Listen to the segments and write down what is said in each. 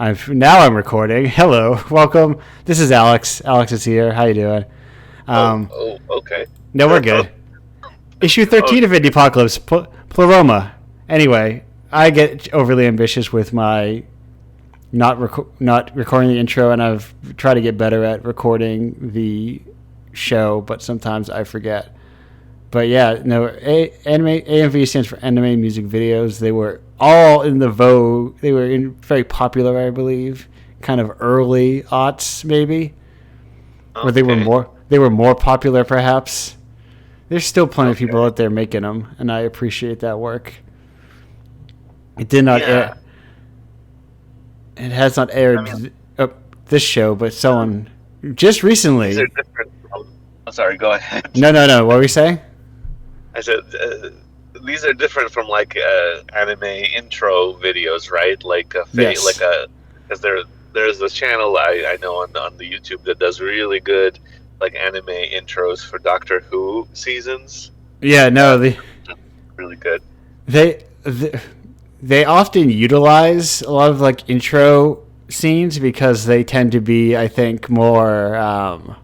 I'm recording. Hello, welcome. This is Alex. Alex is here. How you doing? Okay. No, we're good. Issue 13 of Indiepocalypse, Pleroma. Anyway, I get overly ambitious with my not recording the intro, and I've tried to get better at recording the show, but sometimes I forget. But yeah, no, AMV stands for Anime Music Videos. They were all in the vogue. They were very popular, I believe, kind of early aughts, maybe, or they were more popular, perhaps. There's still plenty of people out there making them, and I appreciate that work. It did not air. It has not aired this show, but someone just recently. These are different from, I'm sorry, go ahead. No. What were we saying? I said these are different from like anime intro videos, right? Like Yes. because there's this channel I know on the YouTube that does really good like anime intros for Doctor Who seasons. Yeah, no, Really good. They often utilize a lot of like intro scenes because they tend to be, I think, more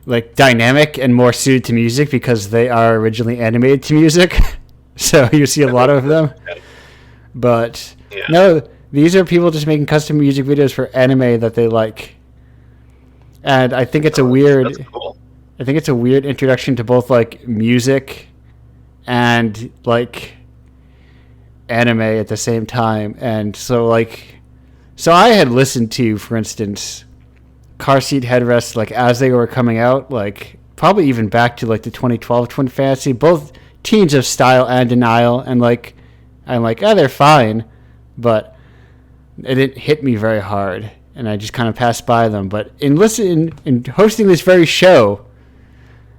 like dynamic and more suited to music because they are originally animated to music. So you see a lot of them. But no, these are people just making custom music videos for anime that they like. And I think it's That's cool. I think it's a weird introduction to both like music and like anime at the same time. And so I had listened to, for instance, Car Seat Headrest like as they were coming out, like probably even back to like the 2012 Twin Fantasy, both teens of style and denial, and like I'm like, oh, they're fine, but it didn't hit me very hard, and I just kind of passed by them. But in hosting this very show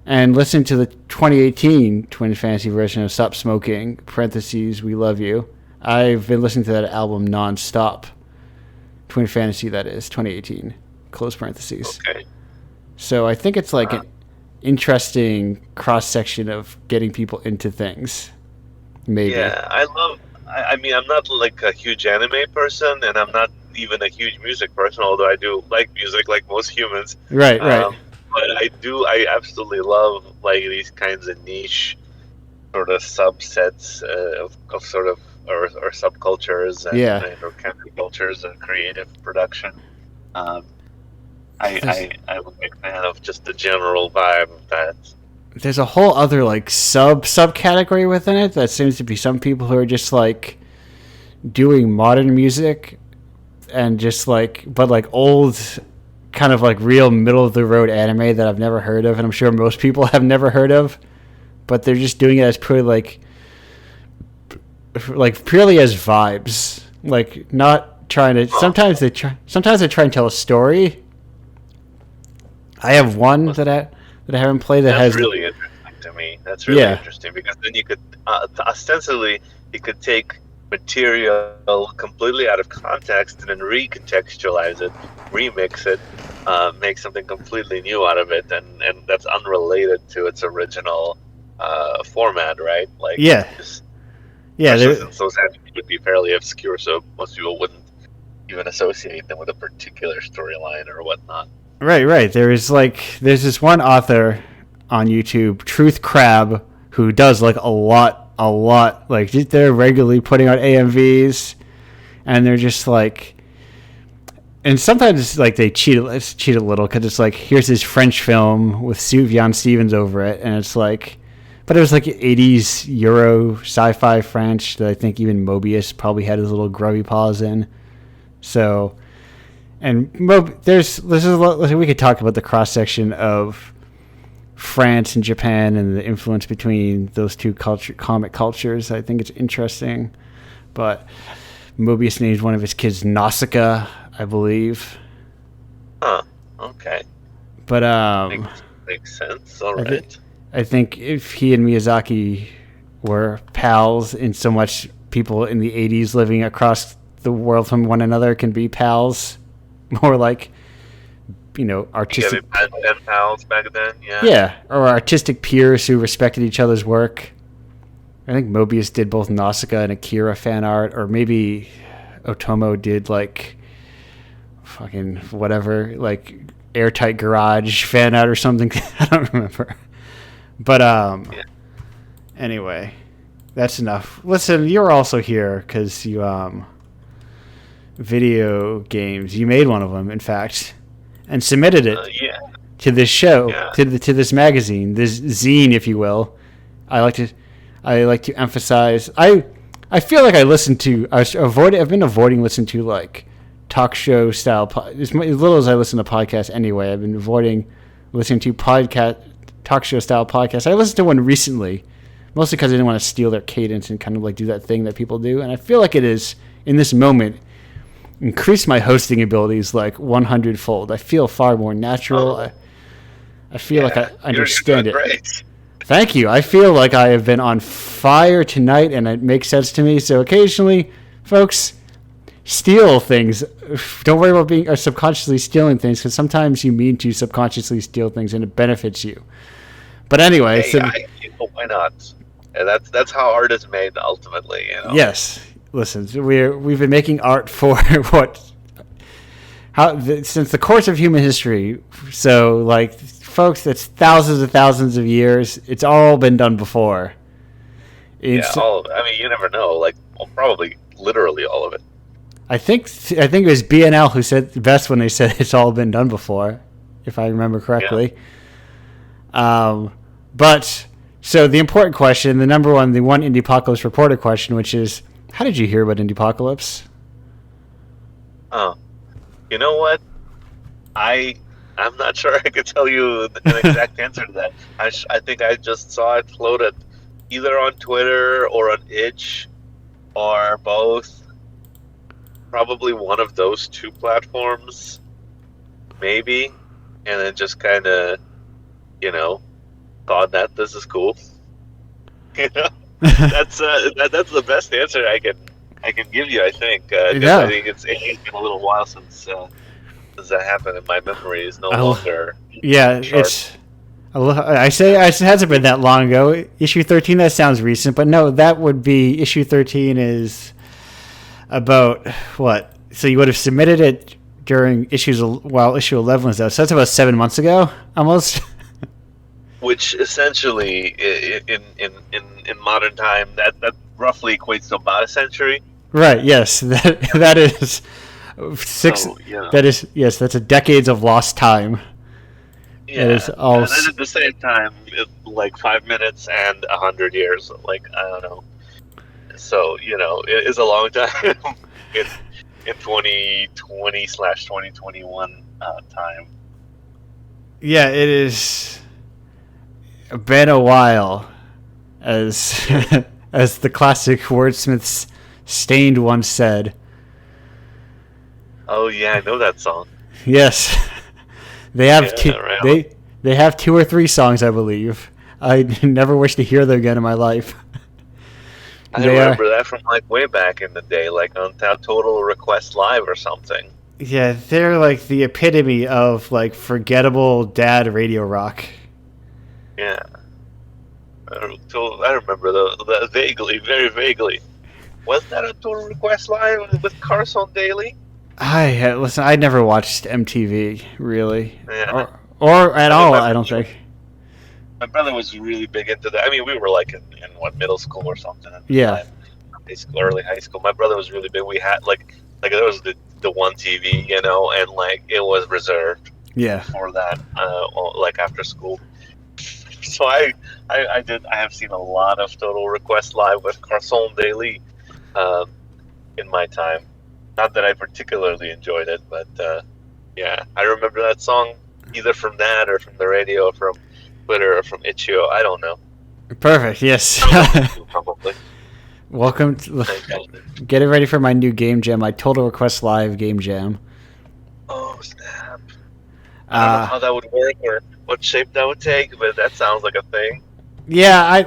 and listening to the 2018 Twin Fantasy version of Stop Smoking (parentheses We Love You), I've been listening to that album nonstop. Twin Fantasy, that is 2018. Close parentheses. Okay. So I think it's like an interesting cross section of getting people into things. Maybe. Yeah, I mean, I'm not like a huge anime person, and I'm not even a huge music person, although I do like music like most humans. Right. But I absolutely love like these kinds of niche sort of subsets of sort of or subcultures and or countercultures and creative production. I'm a big fan of just the general vibe of that. There's a whole other like subcategory within it that seems to be some people who are just like doing modern music and just like but like old kind of like real middle of the road anime that I've never heard of, and I'm sure most people have never heard of, but they're just doing it as purely like purely as vibes, like not trying to. Sometimes they try and tell a story. I have one that I haven't played that has really interesting to me. That's really interesting because then you could ostensibly you could take material completely out of context and then recontextualize it, remix it, make something completely new out of it, and that's unrelated to its original format, right? Like those animes would be fairly obscure, so most people wouldn't even associate them with a particular storyline or whatnot. Right. There's this one author on YouTube, Truth Crab, who does like a lot. Like they're regularly putting out AMVs, and they're just like, and sometimes like they cheat a little because it's like here's this French film with Sufjan Stevens over it, and it's like, but it was like 80s Euro sci-fi French that I think even Mobius probably had his little grubby paws in. So. And this is a lot, we could talk about the cross section of France and Japan and the influence between those two comic cultures. I think it's interesting, but Mobius named one of his kids Nausicaa, I believe. Huh. Okay. But makes sense. All right. I think if he and Miyazaki were pals, in so much people in the 80s living across the world from one another can be pals. More like, artistic. Pen pals back then, yeah. Yeah, or artistic peers who respected each other's work. I think Mobius did both Nausicaa and Akira fan art, or maybe Otomo did like fucking whatever, like Airtight Garage fan out or something. I don't remember. But anyway, that's enough. Listen, you're also here because you video games. You made one of them, in fact, and submitted it to this show, to this magazine, this zine, if you will. I like to emphasize. I feel like I've been avoiding listening to like talk show style. As little as I listen to podcasts anyway, I've been avoiding listening to talk show style podcasts. I listened to one recently, mostly because I didn't want to steal their cadence and kind of like do that thing that people do. And I feel like it is in this moment increased my hosting abilities like 100-fold. I feel far more natural. I feel like I understand it. Great. Thank you. I feel like I have been on fire tonight, and it makes sense to me. So occasionally, folks, steal things. Don't worry about being subconsciously stealing things, because sometimes you mean to subconsciously steal things, and it benefits you. But anyway, why not? And that's how art is made ultimately. Yes. Listen, we've been making art for since the course of human history. So, like, folks, that's thousands and thousands of years. It's all been done before. All of it. I mean, you never know. Like, probably literally all of it. I think it was BNL who said the best when they said it's all been done before, if I remember correctly. Yeah. But so the important question, the one Indiepocalypse reporter question, which is, how did you hear about Indiepocalypse? Oh, you know what? I'm not sure I could tell you an exact answer to that. I think I just saw it floated either on Twitter or on Itch or both. Probably one of those two platforms, maybe, and then just kind of, thought that this is cool. That's the best answer I can give you. I think. I think it's been a little while since that happened, and my memory is no longer. Yeah, sharp. It hasn't been that long ago. Issue 13. That sounds recent, but no, that would be issue 13 is about what? So you would have submitted it during issue 11 was out. So that's about 7 months ago, almost. Which essentially, in modern time, that roughly equates to about a century. Right. Yes. That is 6. So, That is That's a decades of lost time. Yeah. And at the same time, like 5 minutes and 100 years. Like, I don't know. So it is a long time in 2020/2021 time. Yeah, it is. Been a while, as the classic wordsmiths Stained once said. Oh yeah, I know that song. Yes, they have they have 2 or 3 songs, I believe. I never wish to hear them again in my life. I remember that from like way back in the day, like on Total Request Live or something. Yeah, they're like the epitome of like forgettable dad radio rock. Yeah, I remember the vaguely, very vaguely. Was that a Total Request Live with Carson Daly? I never watched MTV really, yeah. or at all. I don't think. My brother was really big into that. I mean, we were like in middle school or something. Yeah. High school, early high school. My brother was really big. We had like there was the one TV, and like it was reserved. Yeah. For that, like after school. So I have seen a lot of Total Request Live with Carson Daly in my time. Not that I particularly enjoyed it, but yeah, I remember that song either from that or from the radio, or from Twitter, or from Itch.io. I don't know. Perfect. Yes. Probably. Welcome. Get it ready for my new game jam, my Total Request Live game jam. Oh snap! I don't know how that would work or what shape that would take, but that sounds like a thing. Yeah,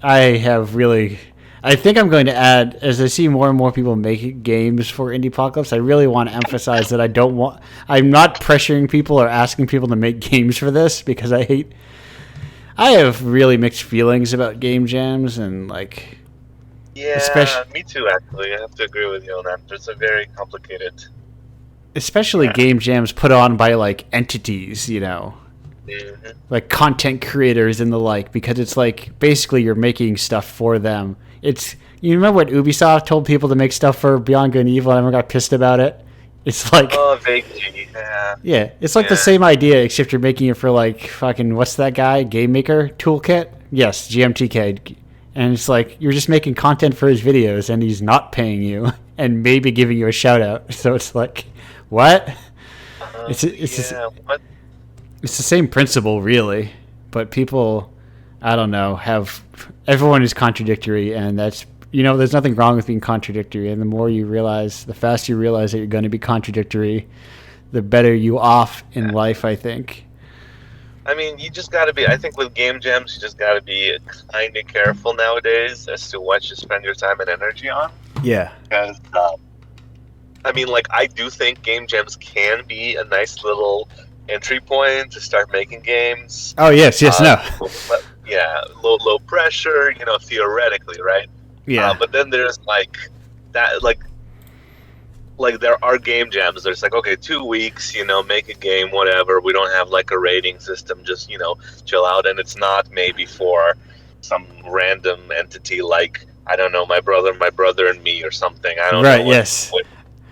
I have really. I think I'm going to add, as I see more and more people make games for Indiepocalypse, I really want to emphasize that I'm not pressuring people or asking people to make games for this, because I have really mixed feelings about game jams, and like... Yeah, me too, actually. I have to agree with you on that. It's a very complicated especially game jams put on by like entities, like content creators and the like, because it's like basically you're making stuff for them. It's, you remember what Ubisoft told people to make stuff for Beyond Good and Evil and everyone got pissed about it? It's like, vaguely, yeah, it's like the same idea, except you're making it for like fucking, what's that guy, Game Maker Toolkit? Yes, GMTK. And it's like you're just making content for his videos and he's not paying you and maybe giving you a shout out. So it's like, what? It's what? It's the same principle, really, but people, I don't know, everyone is contradictory, and that's, there's nothing wrong with being contradictory, and the faster you realize that you're going to be contradictory, the better you off in life, I think. I mean, you just got to be, I think with game jams, you just got to be kind of careful nowadays as to what you spend your time and energy on. Yeah. Because, I mean, like, I do think game jams can be a nice little entry point to start making games. Oh, yes, no. Yeah, low pressure, theoretically, right? Yeah. But then there's like that, like there are game jams. There's like, okay, 2 weeks, make a game, whatever. We don't have like a rating system, just, chill out. And it's not maybe for some random entity like, I don't know, my brother and me or something. I don't know. Right, yes.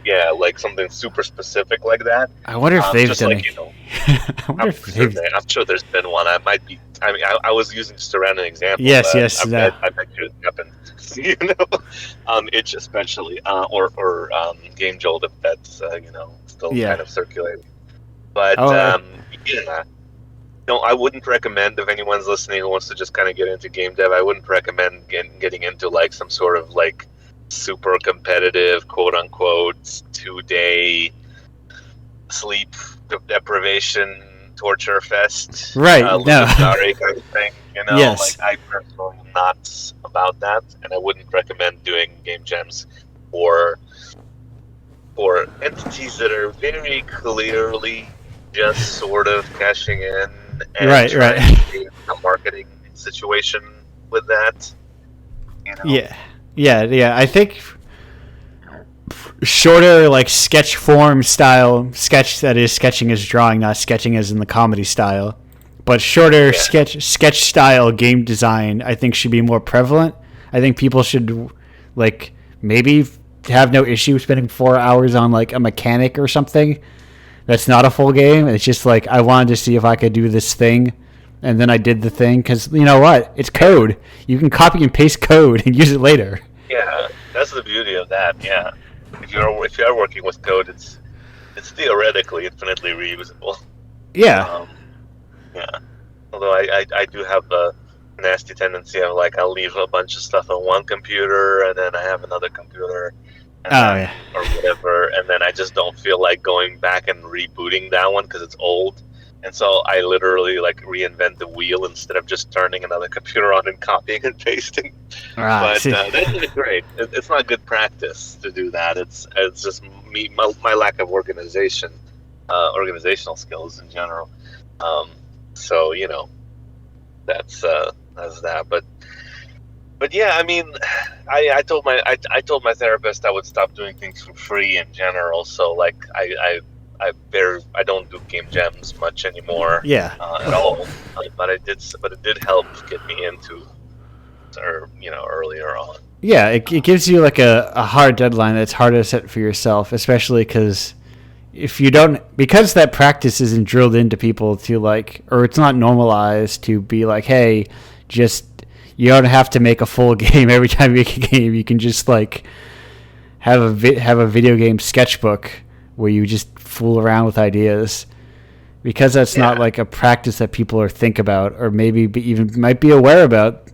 Yeah, like something super specific like that. I wonder if they've done it. I'm sure there's been one. I was using just a random example. Yes. I bet you it happened. Itch especially, or Game Jolt, if that's still kind of circulating. But yeah, no, I wouldn't recommend, if anyone's listening who wants to just kind of get into game dev, I wouldn't recommend getting into like some sort of like super competitive, quote unquote, 2-day sleep deprivation torture fest, right? No, kind of thing. Yes. Like, I personally am not about that, and I wouldn't recommend doing game jams for entities that are very clearly just sort of cashing in and right. a marketing situation with that. Yeah. I think shorter, like sketch form style sketch, that is, sketching as drawing, not sketching as in the comedy style, but shorter sketch style game design, I think, should be more prevalent. I think people should like maybe have no issue spending 4 hours on like a mechanic or something that's not a full game. It's just like, I wanted to see if I could do this thing, and then I did the thing, because you know what? It's code. You can copy and paste code and use it later. Yeah, that's the beauty of that. Yeah, if you're working with code, it's theoretically infinitely reusable. Yeah. Yeah. Although I do have a nasty tendency of like, I'll leave a bunch of stuff on one computer and then I have another computer. Or whatever, and then I just don't feel like going back and rebooting that one because it's old, and so I literally like reinvent the wheel instead of just turning another computer on and copying and pasting. But that's great. It's not good practice to do that. It's just me, my lack of organizational skills in general. So that's that. But yeah, I mean, I told my therapist I would stop doing things for free in general. So like I don't do game jams much anymore. Yeah. At all. But it did help get me into, or earlier on. Yeah, it gives you like a hard deadline that's hard to set for yourself, especially because if you don't, because that practice isn't drilled into people to like, or it's not normalized to be like, hey, you don't have to make a full game every time you make a game. You can just like have a video game sketchbook where you just fool around with ideas, because that's not like a practice that people are think about, or maybe even might be aware about.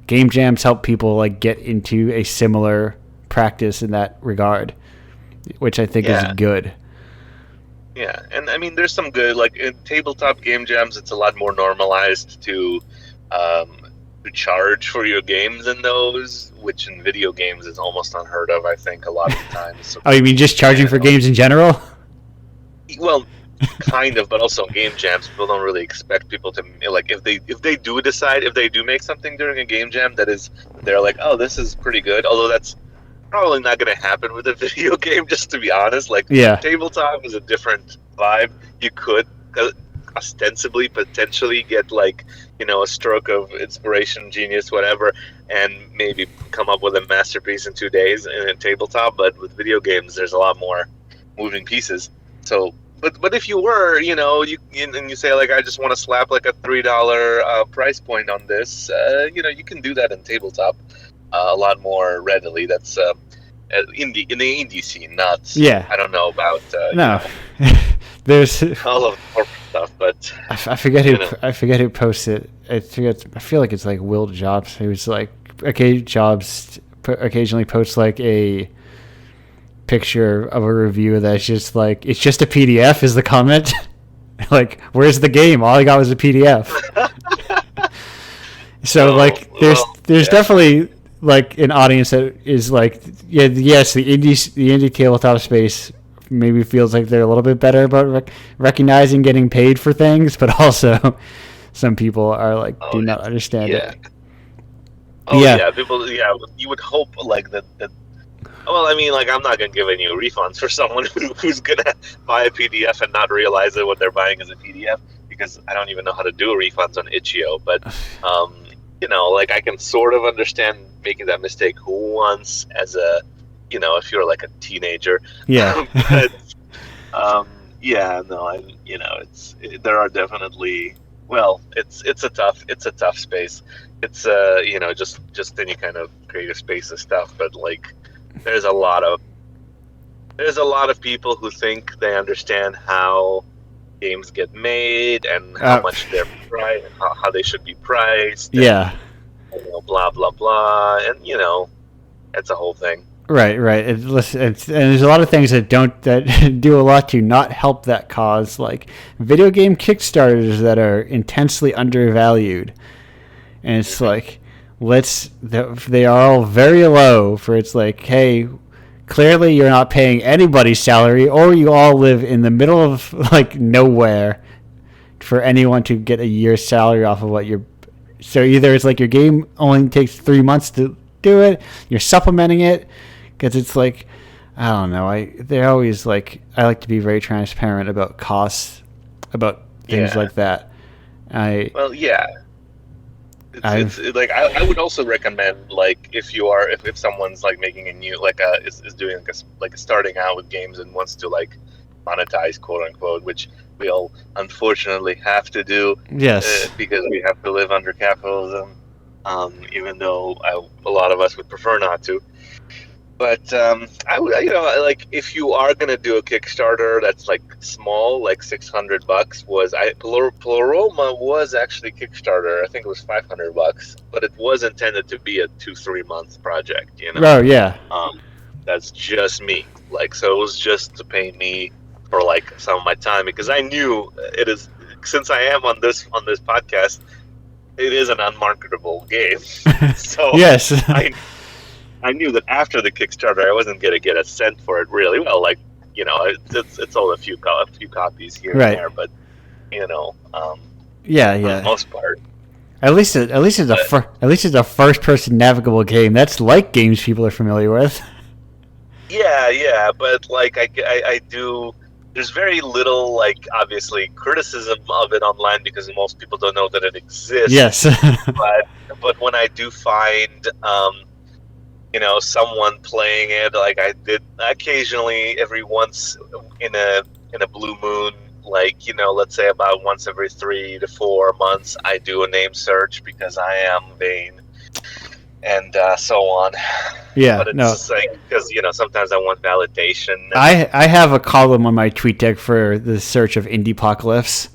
Game jams help people like get into a similar practice in that regard, which I think is good. Yeah, and I mean, there's some good, like in tabletop game jams, it's a lot more normalized to charge for your games in those, which in video games is almost unheard of, I think, a lot of the times. So, oh, you mean just charging for games in general? Well, kind of, but also game jams, people don't really expect people to, like, if they do make something during a game jam that is, they're like, oh, this is pretty good, although that's probably not going to happen with a video game, just to be honest. Like, Yeah. tabletop is a different vibe. You could ostensibly potentially get, like, a stroke of inspiration, genius, whatever, and maybe come up with a masterpiece in 2 days in a tabletop. But with video games, there's a lot more moving pieces. So, but if you were, and you say, like, I just want to slap like a $3 price point on this, you can do that in tabletop a lot more readily. That's in the indie scene, not. Yeah. I don't know about no. There's all of the corporate stuff, but I forget who posted. I feel like it's like Will Jobs, who's like occasionally posts like a picture of a review that's just like, it's just a PDF is the comment. Like, where's the game? All I got was a PDF. So like there's definitely like an audience that is like, yes, the indie tabletop space maybe feels like they're a little bit better about recognizing getting paid for things, but also some people are like, do not understand it. People, you would hope like that. Well, I mean, like, I'm not gonna give any refunds for someone who's gonna buy a PDF and not realize that what they're buying is a PDF, because I don't even know how to do refunds on itch.io. But like, I can sort of understand making that mistake once as a, if you're like a teenager. Yeah. But, there are definitely, well, it's a tough space. It's just any kind of creative space and stuff, but like, there's a lot of people who think they understand how games get made and how much they're priced, how they should be priced. And, blah blah blah, and it's a whole thing. Right. And there's a lot of things that do a lot to not help that cause, like video game Kickstarters that are intensely undervalued, and it's like, they are all very low. For it's like, hey, clearly you're not paying anybody's salary, or you all live in the middle of like nowhere for anyone to get a year's salary off of what you're. So either it's like your game only takes 3 months to do it, you're supplementing it, because it's like, I don't know. They're always like, I like to be very transparent about costs, about things like that. It's like, I would also recommend, like, if someone's like making a new, like, is doing like a starting out with games and wants to like monetize, quote unquote, which we all unfortunately have to do. Yes. Because we have to live under capitalism, even though a lot of us would prefer not to. But I would, like, if you are gonna do a Kickstarter that's like small, like $600 Pleroma was actually Kickstarter. I think it was $500, but it was intended to be a 2-3 month project. Oh yeah. That's just me. Like, so it was just to pay me for like some of my time, because I knew it is, since I am on this podcast, it is an unmarketable game. So yes. I knew that after the Kickstarter, I wasn't going to get a cent for it, really. Well, like, it's sold a few copies here and there, but for the most part. At least it's a first-person navigable game. That's like games people are familiar with. Yeah, but like I do. There's very little, like, obviously, criticism of it online, because most people don't know that it exists. Yes. but when I do find someone playing it, like I did occasionally, every once in a blue moon, like, let's say about once every 3 to 4 months, I do a name search, because I am vain, and so on. Yeah, but it's like, because sometimes I want validation. I have a column on my TweetDeck for the search of Indiepocalypse.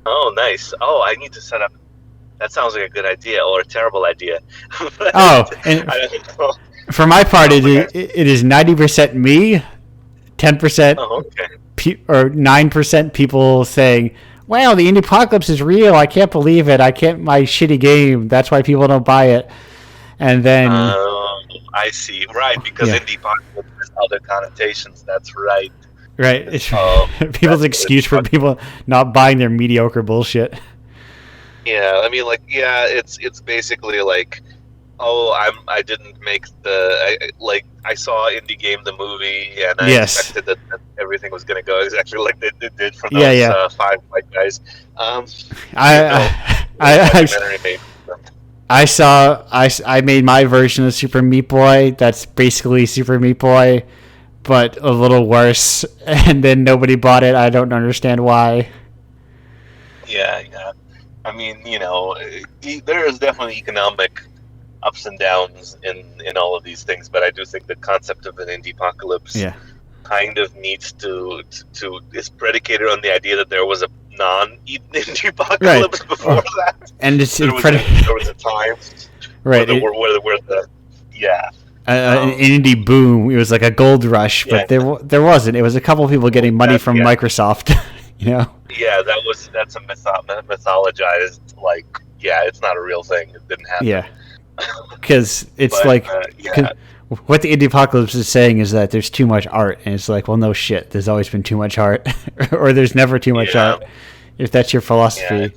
Oh, nice. Oh, I need to set up. That sounds like a good idea, or a terrible idea. And for my part, it is 90% me, 10% or 9% people saying, "Wow, the Indiepocalypse is real. I can't believe it. My shitty game. That's why people don't buy it." And then I see, right? Because Indiepocalypse has other connotations. That's right. Right. It's people's excuse for people not buying their mediocre bullshit. Yeah, I mean, like, it's basically like, Oh, I didn't make I saw Indie Game the movie, and I Yes. expected that everything was going to go exactly like they did for Yeah, those yeah. five white guys. Even though I, the I, documentary made them. I made my version of Super Meat Boy. That's basically Super Meat Boy, but a little worse. And then nobody bought it. I don't understand why. Yeah, yeah. I mean, there is definitely economic ups and downs in all of these things, but I do think the concept of an indie apocalypse Yeah. kind of needs to is predicated on the idea that there was a non-indie Right. apocalypse before that. And it's There was a time where right. the yeah An um, indie boom. It was like a gold rush, yeah but there wasn't. It was a couple people getting money that from yeah Microsoft. You know. yeah that's a mythologized, like, yeah, it's not a real thing, it didn't happen. Yeah. Because it's But like, yeah, what the indie apocalypse is saying is that there's too much art, and it's like, well, no shit. There's always been too much art, or there's never too much yeah, art. If that's your yeah. philosophy,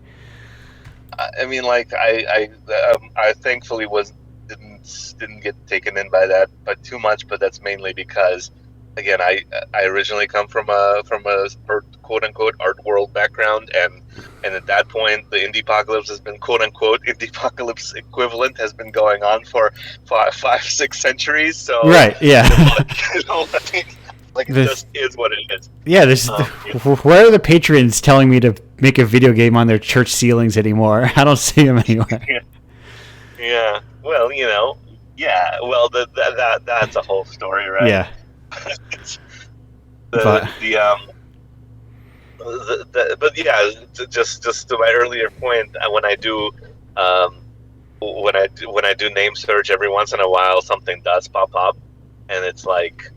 I mean, like, I thankfully didn't get taken in by that, but too much. But that's mainly because, again, I originally come from a quote unquote art world background, and at that point, the indie apocalypse has been quote unquote indie apocalypse equivalent has been going on for 5, 6 centuries. So, right? Yeah. like it this, just is what it is. yeah. This. Yeah. Where are the patrons telling me to make a video game on their church ceilings anymore? I don't see them anywhere. Yeah. Well, yeah. Well, that's a whole story, right? Yeah. the But the but yeah, just to my earlier point, um when I do name search, every once in a while something does pop up, and it's like,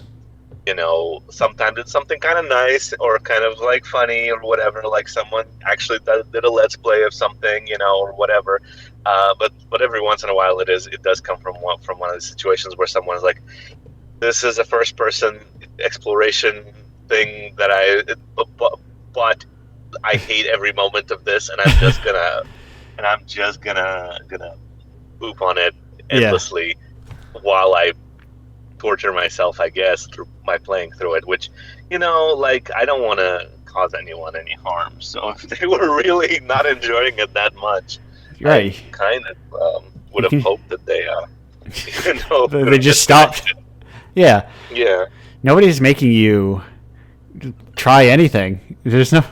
sometimes it's something kind of nice or kind of like funny or whatever, like someone actually did a let's play of something, or whatever. But every once in a while it does come from one of the situations where someone is like, this is a first person exploration thing that but I hate every moment of this, and I'm just gonna poop on it yeah. endlessly while I torture myself, I guess, through my playing through it, which, like, I don't want to cause anyone any harm. So if they were really not enjoying it that much, I Right. kind of would You have can. hoped that they, could They have just stopped. disconnected. Yeah. Yeah, Nobody's making you try anything. There's no.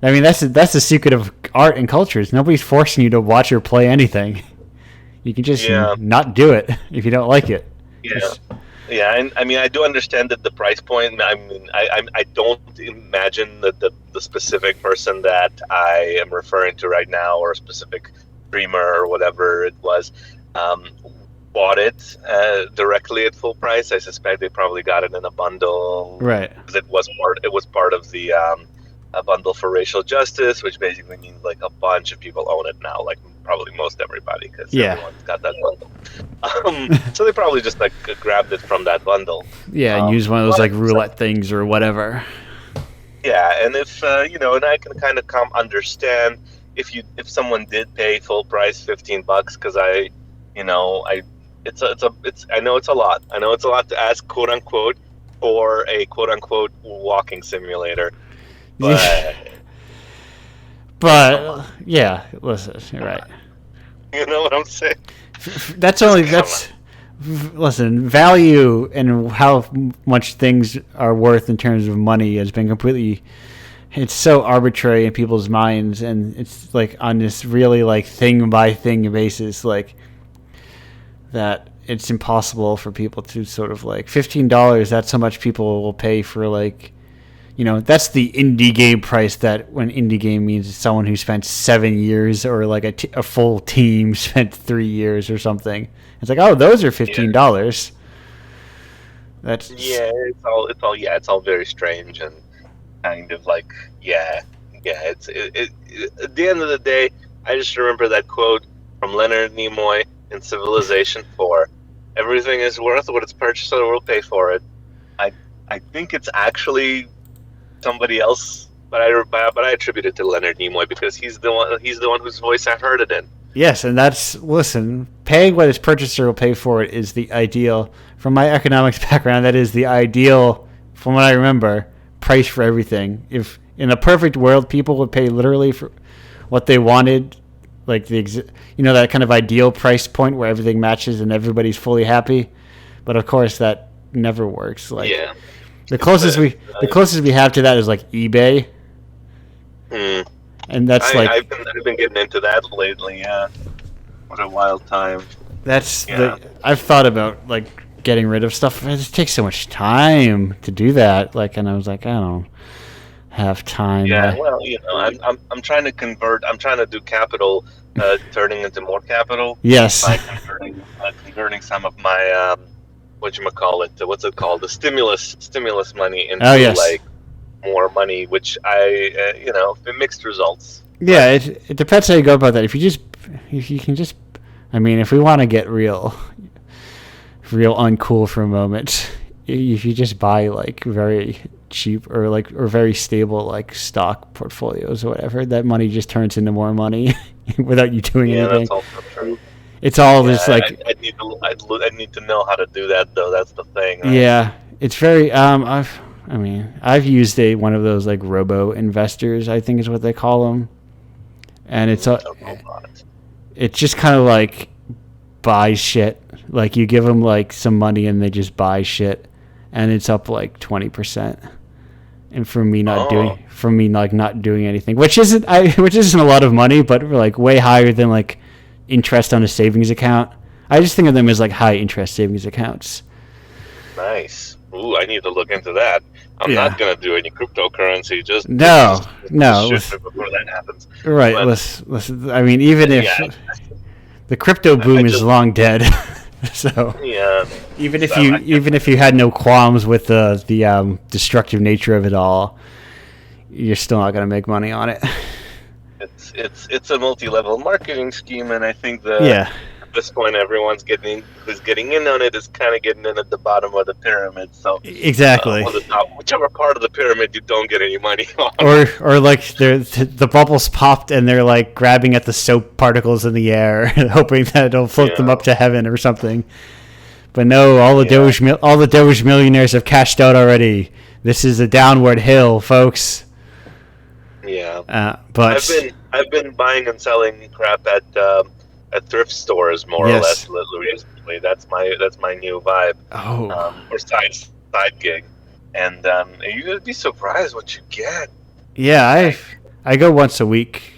I mean, that's the secret of art and cultures. Nobody's forcing you to watch or play anything. You can just yeah, not do it if you don't like it. yeah. Just, Yeah, and I mean, I do understand that the price point. I mean, I don't imagine that the specific person that I am referring to right now, or a specific streamer or whatever it was, um, bought it directly at full price. I suspect they probably got it in a bundle. right. It was part of the a bundle for racial justice, which basically means like a bunch of people own it now, like probably most everybody, because Yeah. everyone's got that bundle. So they probably just like grabbed it from that bundle. Yeah, and use one of those But like roulette things or whatever. yeah, and if and I can kind of understand if someone did pay full price $15, because I know it's a lot. I know it's a lot to ask, quote unquote, for a quote unquote walking simulator. But But yeah, listen, you're right. you know what I'm saying? That's Just only come that's listen, value and how much things are worth in terms of money has been completely, it's so arbitrary in people's minds, and it's like on this really like thing by thing basis, like that it's impossible for people to sort of like $15, that's how much people will pay for, like, that's the indie game price. That when indie game means someone who spent 7 years, or like a full team spent 3 years or something. It's like, oh, those are $15. That's Yeah, it's all very strange and kind of like, at the end of the day, I just remember that quote from Leonard Nimoy in Civilization 4. Everything is worth what its purchaser will pay for it. I think it's actually somebody else, but I attribute it to Leonard Nimoy because he's the one whose voice I heard it in. yes, and that's, listen, paying what its purchaser will pay for it is the ideal. From my economics background, that is the ideal, from what I remember, price for everything. If in a perfect world, people would pay literally for what they wanted, like that kind of ideal price point where everything matches and everybody's fully happy. But of course, that never works. Like the closest we have to that is like eBay, and that's I've been getting into that lately. Yeah, what a wild time. I've thought about like getting rid of stuff. It takes so much time to do that. Like, and I was like, I don't have time. Yeah, well, I'm trying to convert. I'm trying to do capital turning into more capital. Yes. By converting some of my what's it called? The stimulus money into like more money, which mixed results. Yeah, it depends how you go about that. If you can just, I mean, if we want to get real uncool for a moment, if you just buy like very cheap or very stable like stock portfolios or whatever, that money just turns into more money without you doing anything. That's also true. It's all just like I need to know how to do that though. That's the thing. Right? Yeah, it's very. I've used one of those like robo investors, I think is what they call them, and it's just kind of like buy shit. Like you give them like some money and they just buy shit, and it's up like 20%. And for me not doing anything, which isn't a lot of money, but like way higher than like interest on a savings account. I just think of them as like high interest savings accounts. Nice. Ooh, I need to look into that. I'm not gonna do any cryptocurrency. Just before that happens. Right. Listen, I mean, even if the crypto boom is long dead, so even if you had no qualms with the destructive nature of it all, you're still not gonna make money on it. It's a multi-level marketing scheme, and I think at this point, everyone's who's getting in on it is kind of getting in at the bottom of the pyramid. So exactly, on the top, whichever part of the pyramid you don't get any money on, or like the bubbles popped and they're like grabbing at the soap particles in the air, hoping that it'll float them up to heaven or something. But no, all the Doge millionaires have cashed out already. This is a downward hill, folks. Yeah, but I've been buying and selling crap at thrift stores more or less recently. That's my new vibe. Or side gig, and you're gonna be surprised what you get. Yeah, I go once a week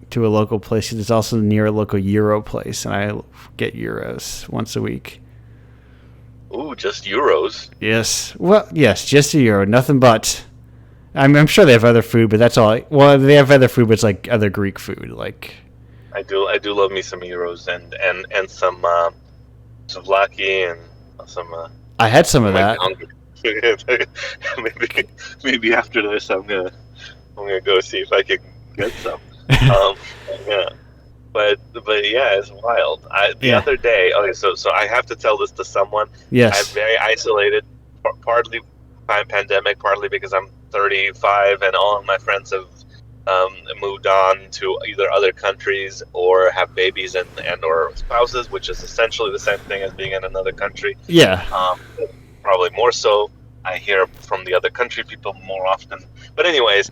to a local place. It's also near a local Euro place, and I get euros once a week. Ooh, just euros? Yes. Well, yes, just a euro. Nothing but. I'm sure they have other food, but that's all. They have other food, but it's like other Greek food. Like I do love me some euros and some souvlaki and some. I had some of that. maybe after this, I'm gonna go see if I can get some. Yeah. But yeah, it's wild. The other day, so I have to tell this to someone. Yes. I'm very isolated, partly by pandemic, partly because I'm 35 and all of my friends have moved on to either other countries or have babies and or spouses, which is essentially the same thing as being in another country. Yeah. Probably more so. I hear from the other country people more often. But anyways,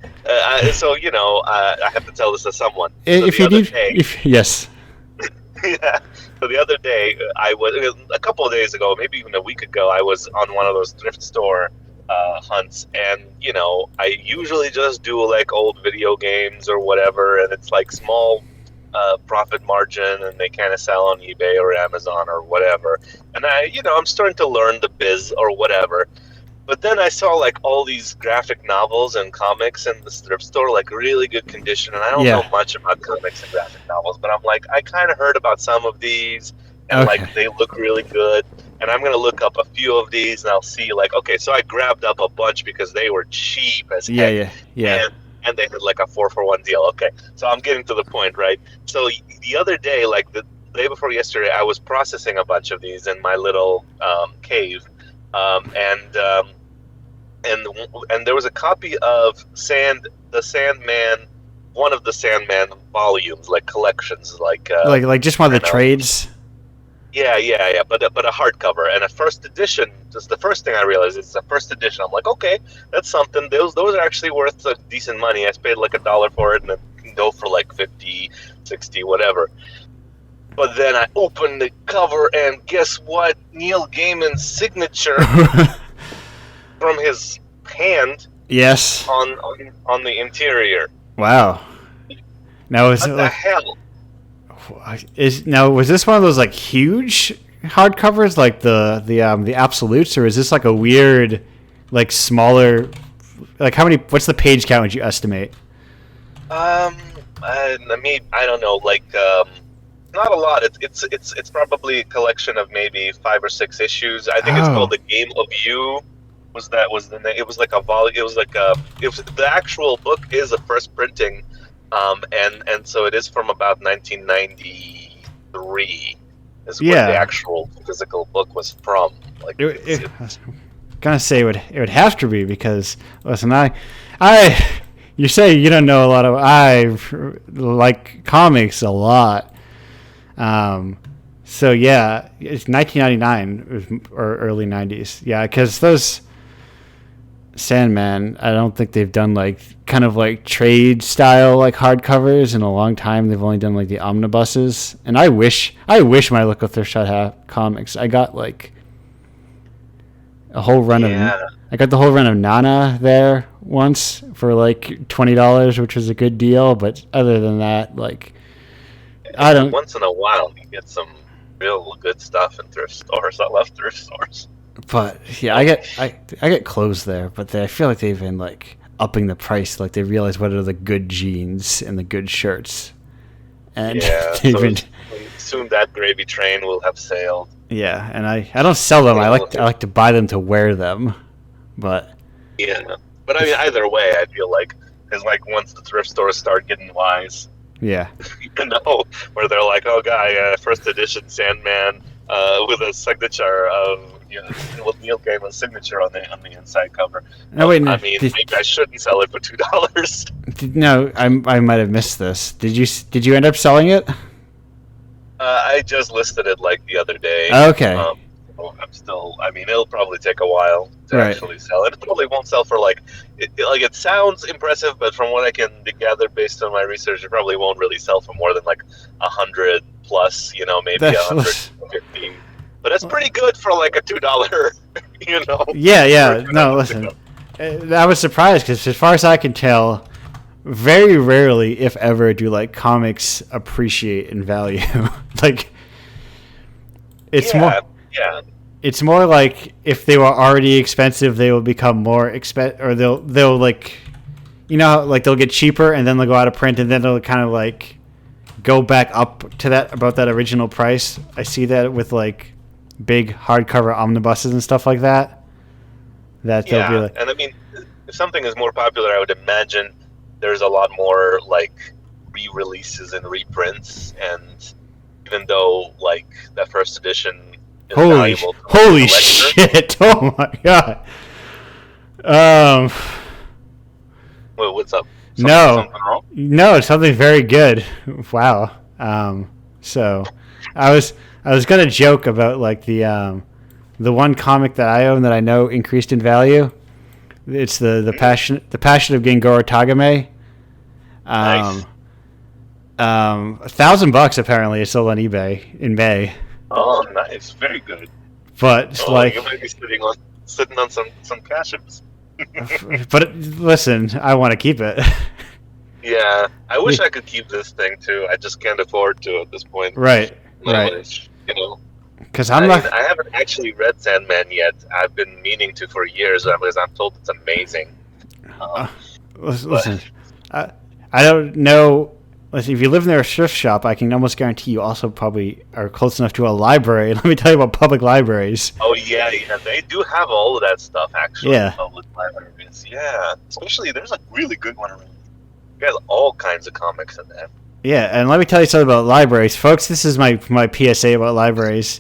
so I have to tell this to someone. Yes. Yeah. So the other day, a couple of days ago, maybe even a week ago, I was on one of those thrift store hunts, and I usually just do like old video games or whatever, and it's like small profit margin, and they kind of sell on eBay or Amazon or whatever. And I'm starting to learn the biz or whatever. But then I saw like all these graphic novels and comics in the thrift store, like really good condition. And I don't know much about comics and graphic novels, but I'm like, I kind of heard about some of these, and like they look really good. And I'm gonna look up a few of these, and I'll see like, okay, so I grabbed up a bunch because they were cheap as heck. Yeah. And they had like a 4-for-1 deal. Okay, so I'm getting to the point, right? So the other day, like the day before yesterday, I was processing a bunch of these in my little cave. And there was a copy of the Sandman, one of the Sandman volumes, like collections, like just one of the trades. yeah. But a hardcover and a first edition. Just the first thing I realized is a first edition. I'm like, okay, that's something. Those are actually worth decent money. I paid like $1 for it, and it can go for like 50, 60, whatever. But then I opened the cover, and guess what? Neil Gaiman's signature from his hand. Yes. On the interior. Wow. Now is what it the like hell? was this one of those like huge hardcovers like the absolutes, or is this like a weird like smaller, like what's the page count would you estimate? I mean, I don't know, like not a lot. It's probably a collection of maybe 5 or 6 issues. I think it's called The Game of You. Was the name? It was like a volume. It was the actual book is a first printing, and so it is from about 1993. Is when the actual physical book was from. Like, I was gonna say it would have to be, because listen, you say you don't know a lot of. I like comics a lot. So yeah, it's 1999 or early 90s. Yeah, because those Sandman, I don't think they've done like kind of like trade style like hardcovers in a long time. They've only done like the omnibuses, and I wish my local thrift shop had comics. I got like a whole run of I got the whole run of Nana there once for like $20, which was a good deal. But other than that, like I don't. Once in a while, you get some real good stuff in thrift stores. I love thrift stores. But yeah, I get clothes there, but I feel like they've been like upping the price. Like they realize what are the good jeans and the good shirts, and soon that gravy train will have sailed. Yeah, and I don't sell them. I like to buy them to wear them, but yeah. But I mean, either way, I feel like because like once the thrift stores start getting wise, yeah, where they're like, oh, guy, first edition Sandman with a signature of. With Neil Gaiman's signature on the inside cover. No, wait, maybe I shouldn't sell it for $2. No, I might have missed this. Did you end up selling it? I just listed it like the other day. Okay. I'm still. I mean, it'll probably take a while to actually sell it. It probably won't sell for it sounds impressive, but from what I can gather based on my research, it probably won't really sell for more than like 100 plus. Maybe 150. But it's pretty good for like a $2, Yeah. No, listen. I was surprised because, as far as I can tell, very rarely, if ever, do like comics appreciate in value. Like, it's more. Yeah. It's more like if they were already expensive, they will become more expensive, or they'll like, like they'll get cheaper and then they'll go out of print and then they'll kind of like go back up to about that original price. I see that with like big hardcover omnibuses and stuff like that. They'll be like, and I mean, if something is more popular, I would imagine there's a lot more like re-releases and reprints. And even though like that first edition is valuable, holy shit! Oh my god. Wait, what's up? Something wrong? No, something very good. Wow. So I was gonna joke about like the one comic that I own that I know increased in value. It's the Passion of Gengoro Tagame. Nice. $1,000 apparently it sold on eBay in May. Oh, nice, very good. But you might be sitting on some cashes. But listen, I want to keep it. Yeah, I wish I could keep this thing too. I just can't afford to at this point. Right. Because I haven't actually read Sandman yet. I've been meaning to for years because I'm told it's amazing. Listen, I don't know. Listen, if you live near a thrift shop, I can almost guarantee you also probably are close enough to a library. Let me tell you about public libraries. Oh yeah, they do have all of that stuff actually. Yeah. Public libraries, yeah. Especially there's a really good one around. You got all kinds of comics in there. Yeah, and let me tell you something about libraries, folks. This is my PSA about libraries.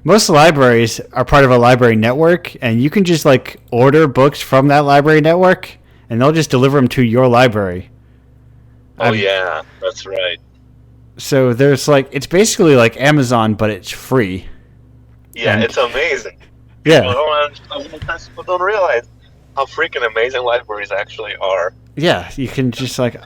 Most libraries are part of a library network, and you can just like order books from that library network, and they'll just deliver them to your library. Oh yeah, that's right. So there's like, it's basically like Amazon, but it's free. Yeah, And it's amazing. yeah, Sometimes people don't realize how freaking amazing libraries actually are. yeah, you can just like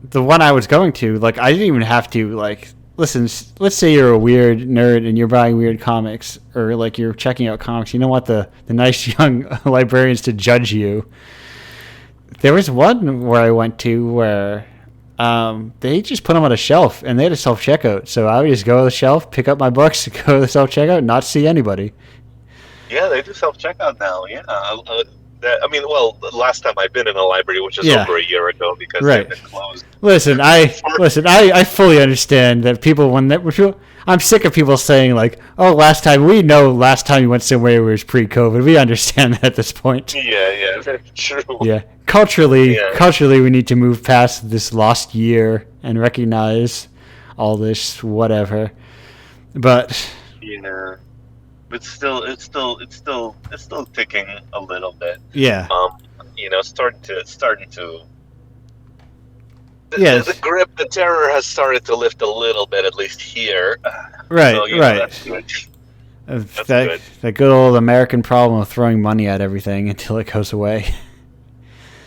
the one I was going to, like, I didn't even have to like listen. Let's say you're a weird nerd and you're buying weird comics, or like you're checking out comics. You don't want the nice young librarians to judge you. There was one where I went to where they just put them on a shelf and they had a self checkout. So I would just go to the shelf, pick up my books, go to the self checkout, not see anybody. Yeah, they do self checkout now. Yeah, I mean, well, the last time I've been in a library, which is Yeah. over a year ago, because they've Right. been closed. Listen, I fully understand that people I'm sick of people saying like, "Oh, last time you went somewhere was pre-COVID." We understand that at this point. Yeah, that's true. Yeah, culturally, we need to move past this lost year and recognize all this whatever. But Yeah, but still, it's still ticking a little bit. yeah, Starting to. Yes. The grip, the terror has started to lift a little bit, at least here. right, So, right. That's good. That good. that good old American problem of throwing money at everything until it goes away.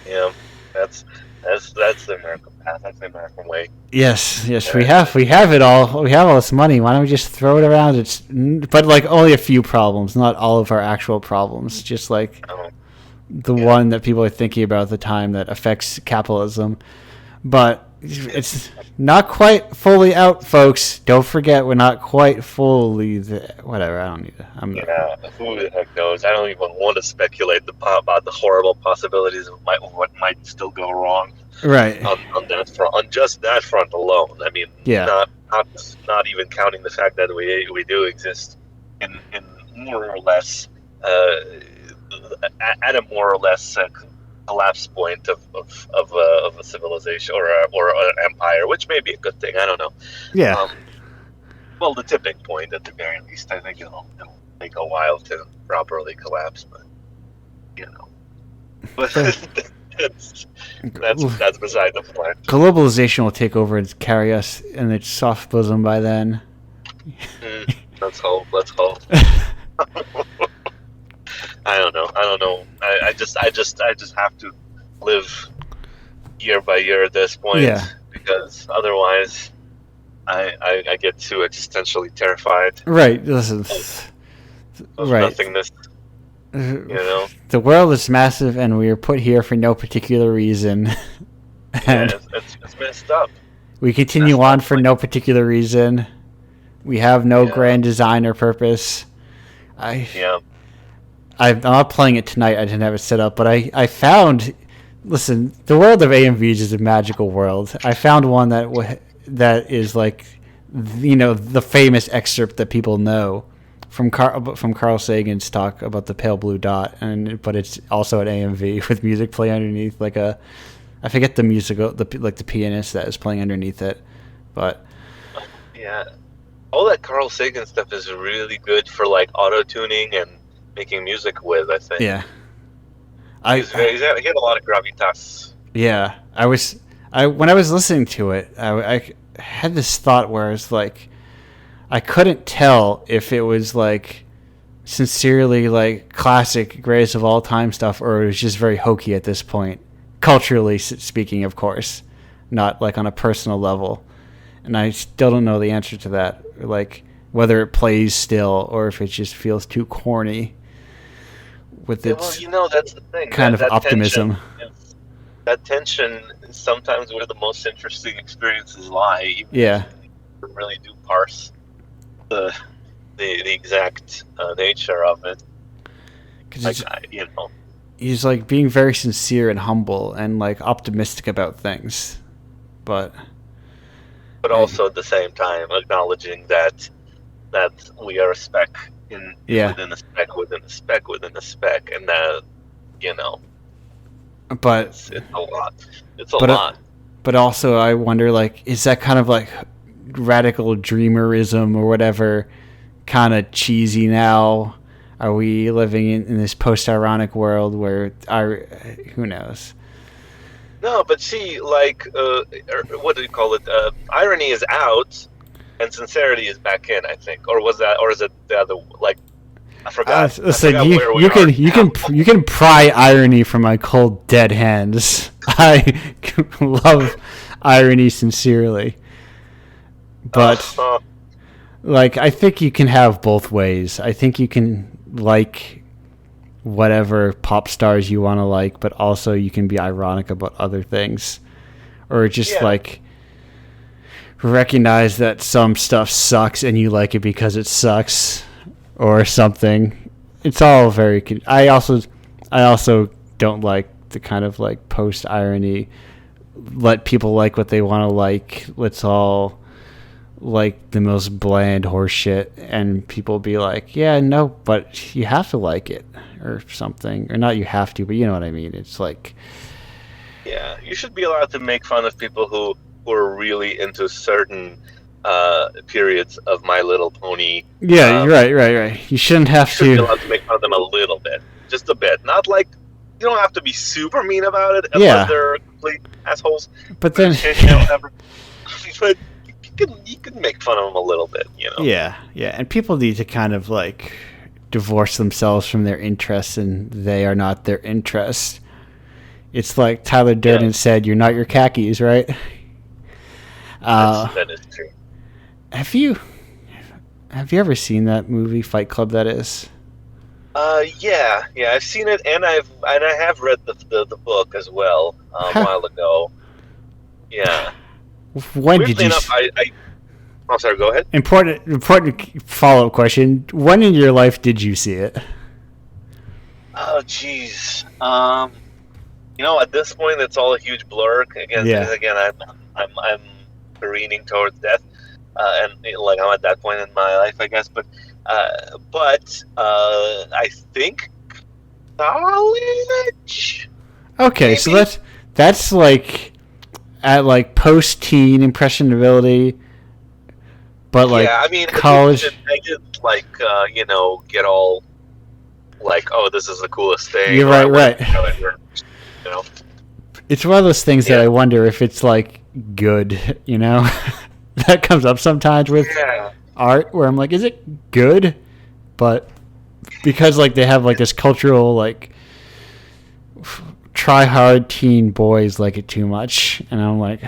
Yeah, that's the American path. That's the American way. Yes, we have it all. We have all this money. Why don't we just throw it around? But like only a few problems, not all of our actual problems. Just like the one that people are thinking about at the time that affects capitalism. But it's not quite fully out, folks. Don't forget, we're not quite fully there. Whatever. I don't need to. Who the heck knows? I don't even want to speculate about the horrible possibilities of what might still go wrong. Right. On that front, on just that front alone. I mean, not even counting the fact that we do exist in more or less at a more or less collapse point of a civilization or an empire, which may be a good thing. I don't know. Yeah. Well, the tipping point at the very least. I think it'll take a while to properly collapse, but you know. But that's beside the point. Globalization will take over and carry us in its soft bosom by then. Let's hope. I don't know. I just have to live year by year at this point. Yeah. Because otherwise, I get too existentially terrified. Right. Listen. Of right. nothingness. The world is massive, and we are put here for no particular reason. And it's messed up. We continue on for no particular reason. We have no grand design or purpose. I'm not playing it tonight. I didn't have it set up, but I found. Listen, the world of AMVs is a magical world. I found one that is like, the famous excerpt that people know from Carl Sagan's talk about the pale blue dot, but it's also an AMV with music playing underneath, like I forget the musical, the pianist that is playing underneath it, but yeah, all that Carl Sagan stuff is really good for like auto tuning and making music with. I think. Yeah. He had a lot of gravitas. Yeah, when I was listening to it, I had this thought where it's like, I couldn't tell if it was like sincerely like classic greatest of all time stuff, or it was just very hokey at this point, culturally speaking, of course, not like on a personal level. And I still don't know the answer to that, like whether it plays still or if it just feels too corny. With its that's the thing. kind of optimism. That tension is sometimes where the most interesting experiences lie. Yeah. You really do parse the exact nature of it. Because he's like being very sincere and humble and like optimistic about things, but also at the same time acknowledging that we are a speck within a speck within a speck within a speck, and that but it's a lot. It's a lot. But also, I wonder, like, is that kind of like radical dreamerism or whatever kind of cheesy now? Are we living in this post-ironic world where who knows? No, but see, like, what do you call it? Irony is out, and sincerity is back in, I think. Or was that, or is it the other? Like, I forgot. Listen, I forgot where we you are can now. you can pry irony from my cold dead hands. I love irony sincerely, but like I think you can have both ways. I think you can like whatever pop stars you want to like, but also you can be ironic about other things, or just Yeah. like recognize that some stuff sucks and you like it because it sucks or something. It's all very I also don't like the kind of like post irony, let people like what they want to like, let's all like the most bland horse shit, and people be like, yeah, no, but you have to like it or something, or not you have to, but you know what I mean. It's like, Yeah, you should be allowed to make fun of people who are really into certain periods of My Little Pony. yeah, you're right. You shouldn't You have should be to. allowed to make fun of them a little bit, just a bit. Not like you don't have to be super mean about it unless Yeah. they're complete assholes. But then, Whatever. But you can make fun of them a little bit, you know. yeah, and people need to kind of like divorce themselves from their interests, and they are not their interests. It's like Tyler Durden said, "You're not your khakis," right? That is true. Have you ever seen that movie Fight Club? That is. Yeah, I've seen it, and I have read the book as well a while ago. Yeah. When Weirdly did you? enough, I'm sorry. Go ahead. Important follow up question. When in your life did you see it? Oh, jeez. At this point, it's all a huge blur. Again, I'm careening towards death, and like I'm at that point in my life, I guess. But I think college. Okay, Maybe? so that's like at like post teen impressionability, but like Yeah, I mean, college. I did like get all like, oh, this is the coolest thing. You're or right. You know. It's one of those things that I wonder if it's like good, you know? That comes up sometimes with art where I'm like, is it good? But because like they have like this cultural like try hard teen boys like it too much, and I'm like,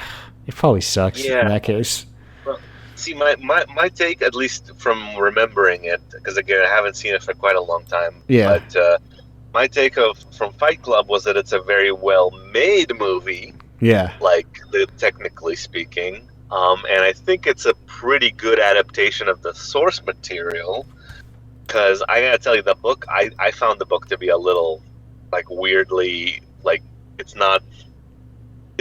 it probably sucks in that case. Well, see, my take, at least from remembering it, because again I haven't seen it for quite a long time. Yeah. But my take from Fight Club was that it's a very well made movie. Yeah. Like technically speaking. And I think it's a pretty good adaptation of the source material. Because I gotta tell you, the book, I found the book to be a little like weirdly like it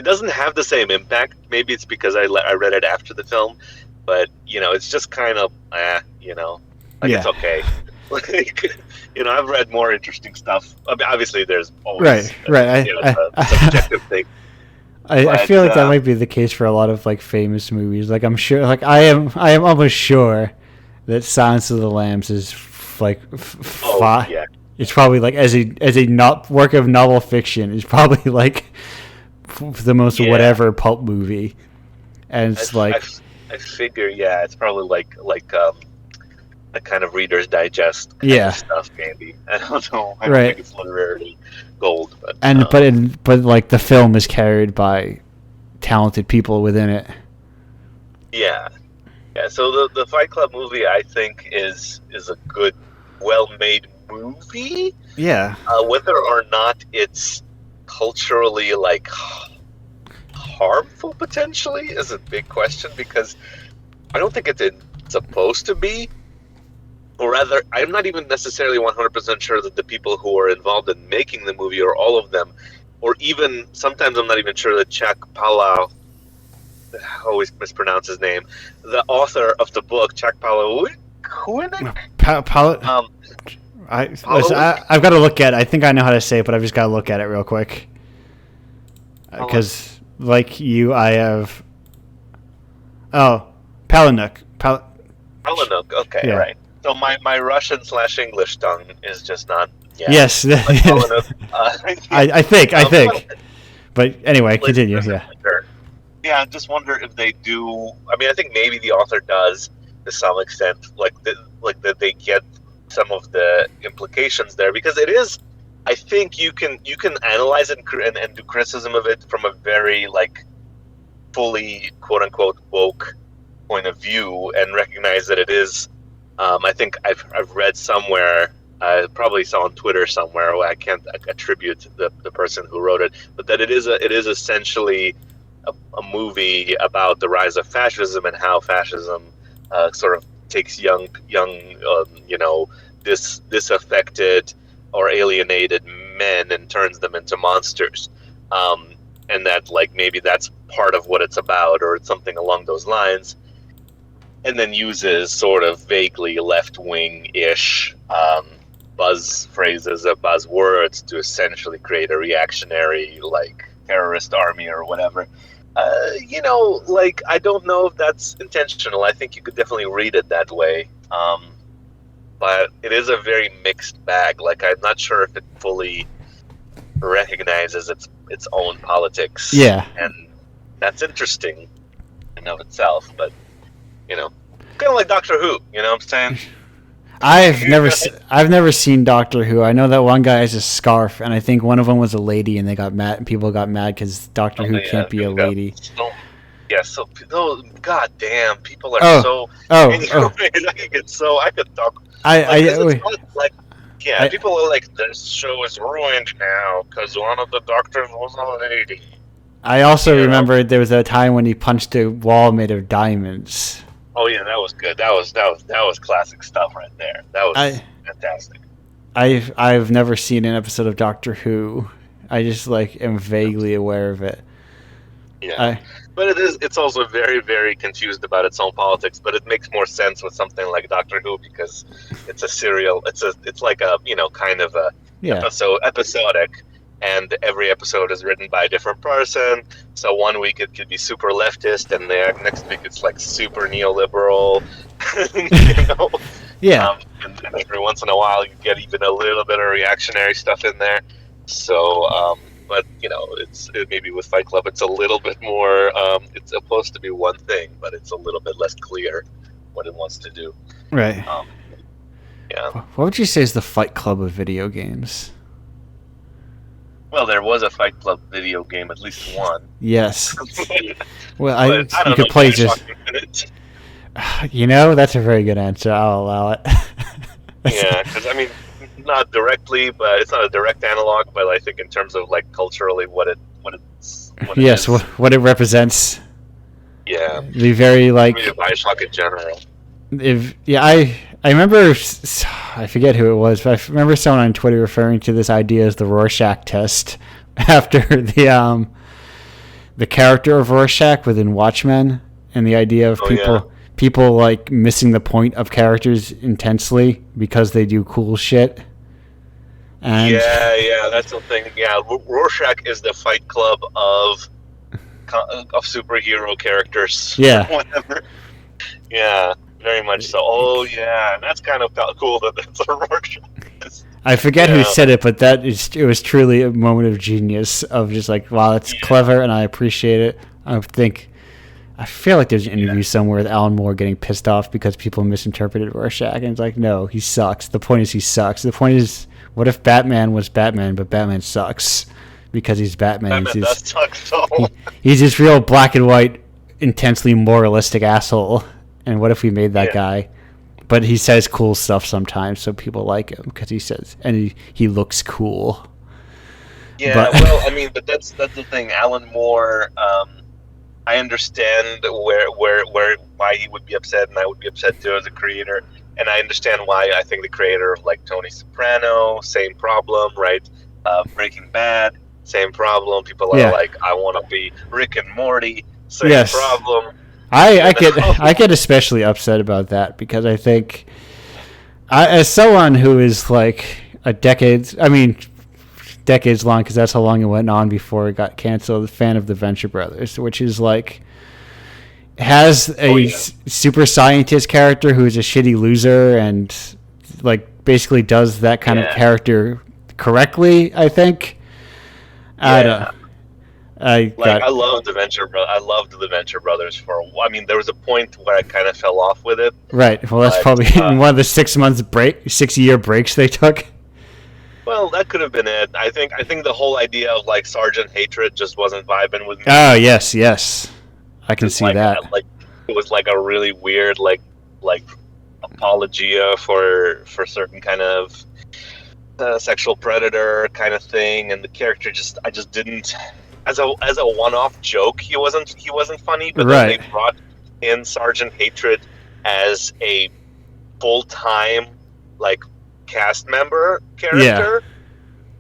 doesn't have the same impact. Maybe it's because I read it after the film, but it's just kind of it's okay. Like I've read more interesting stuff. I mean, obviously there's always a subjective thing. I feel like that might be the case for a lot of like famous movies. Like I'm sure, like I am almost sure that Silence of the Lambs is like it's probably like as a not work of novel fiction is probably like the most whatever pulp movie, and it's I figure it's probably like a kind of Reader's Digest kind of stuff, maybe. I don't know. I don't think it's literary gold, but but like the film is carried by talented people within it. Yeah. So the Fight Club movie, I think, is a good, well-made movie. Yeah. Whether or not it's culturally like harmful potentially is a big question, because I don't think it's supposed to be. Or rather, I'm not even necessarily 100% sure that the people who are involved in making the movie, or all of them, or even sometimes I'm not even sure that Chuck Palahniuk, I always mispronounce his name, the author of the book, Chuck Palahniuk. I've got to look at it. I think I know how to say it, but I've just got to look at it real quick. Because, like you, I have... Oh, Palahniuk. Palahniuk, okay, right. So my Russian/English tongue is just not... Yeah, yes. Palahniuk, I think. But anyway, continue, Sure. yeah, I just wonder if they do. I mean, I think maybe the author does to some extent, like that they get some of the implications there, because it is. I think you can analyze it and do criticism of it from a very like fully quote unquote woke point of view, and recognize that it is. I think I've read somewhere. I probably saw on Twitter somewhere. I can't attribute the person who wrote it, but that it is essentially a movie about the rise of fascism and how fascism sort of takes young disaffected or alienated men and turns them into monsters, and that like maybe that's part of what it's about, or it's something along those lines, and then uses sort of vaguely left-wing-ish buzz phrases or buzzwords to essentially create a reactionary like terrorist army or whatever. Like I don't know if that's intentional. I think you could definitely read it that way, but it is a very mixed bag. Like I'm not sure if it fully recognizes its own politics. Yeah, and that's interesting in of itself. But kind of like Doctor Who. You know what I'm saying? I've never seen Doctor Who. I know that one guy has a scarf, and I think one of them was a lady, and they got mad. And people got mad because Doctor Who can't be a lady. So god damn, people are so. I could talk. People are like, this show is ruined now because one of the doctors was a lady. I also remember there was a time when he punched a wall made of diamonds. Oh yeah, that was good. That was classic stuff right there. That was fantastic. I've never seen an episode of Doctor Who. I just am vaguely aware of it. Yeah, but it's also very, very confused about its own politics. But it makes more sense with something like Doctor Who because it's a serial. It's like a kind of a episodic. And every episode is written by a different person. So one week it could be super leftist, and the next week it's like super neoliberal. Yeah. And every once in a while you get even a little bit of reactionary stuff in there. So, but it's maybe with Fight Club it's a little bit more. It's supposed to be one thing, but it's a little bit less clear what it wants to do. Right. Yeah. What would you say is the Fight Club of video games? Well, there was a Fight Club video game, at least one. Yes. Well, I don't you could know, play just. That's a very good answer. I'll allow it. Yeah, because not directly, but it's not a direct analog. But I think in terms of culturally, what it is. What it represents. Yeah. Be very Bioshock in general. I remember, I forget who it was, but I remember someone on Twitter referring to this idea as the Rorschach test after the character of Rorschach within Watchmen, and the idea of people missing the point of characters intensely because they do cool shit. And that's the thing. Yeah, Rorschach is the Fight Club of superhero characters. Yeah. Whatever. Yeah. Very much so. Oh yeah, and that's kind of cool that that's a Rorschach. I forget who said it, but it was truly a moment of genius of just wow, that's clever, and I appreciate it. I feel like there's an interview somewhere with Alan Moore getting pissed off because people misinterpreted Rorschach, and it's like, no, he sucks. The point is he sucks. The point is, what if Batman was Batman, but Batman sucks because he's Batman? Batman does suck, so. He's this real black and white, intensely moralistic asshole. And what if we made that guy? But he says cool stuff sometimes, so people like him because he says, and he looks cool. Yeah, but that's the thing. Alan Moore, I understand why he would be upset, and I would be upset too as a creator. And I understand why I think the creator of Tony Soprano, same problem, right? Breaking Bad, same problem. People are I want to be Rick and Morty, same problem. I get especially upset about that because I think, as someone who is decades long, because that's how long it went on before it got canceled, fan of the Venture Brothers, which is has a super scientist character who's a shitty loser and basically does that kind of character correctly. I think. I loved I loved the Venture Brothers for a while. I mean, there was a point where I kind of fell off with it. Right. Well, that's probably one of the 6-year breaks they took. Well, that could have been it. I think the whole idea of like Sergeant Hatred just wasn't vibing with me. Oh yes, I can see that. Like it was like a really weird like apologia for certain kind of sexual predator kind of thing, and the character I just didn't. As a one-off joke, he wasn't funny. But then they brought in Sergeant Hatred as a full-time like cast member character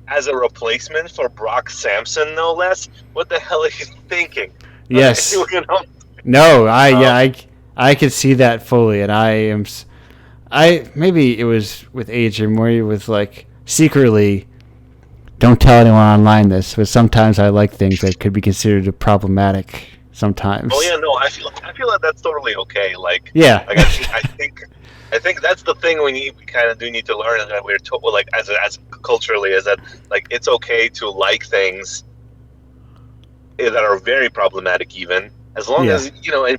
as a replacement for Brock Sampson, no less. What the hell are you thinking? Yes. No, I could see that fully, and maybe it was with age or more with like secretly. Don't tell anyone online this, but sometimes I like things that could be considered problematic. Sometimes. Oh yeah, no, I feel like that's totally okay. Like, yeah, like I think that's the thing we kind of do need to learn, that we're told, like as culturally, is that like it's okay to like things that are very problematic, even as long as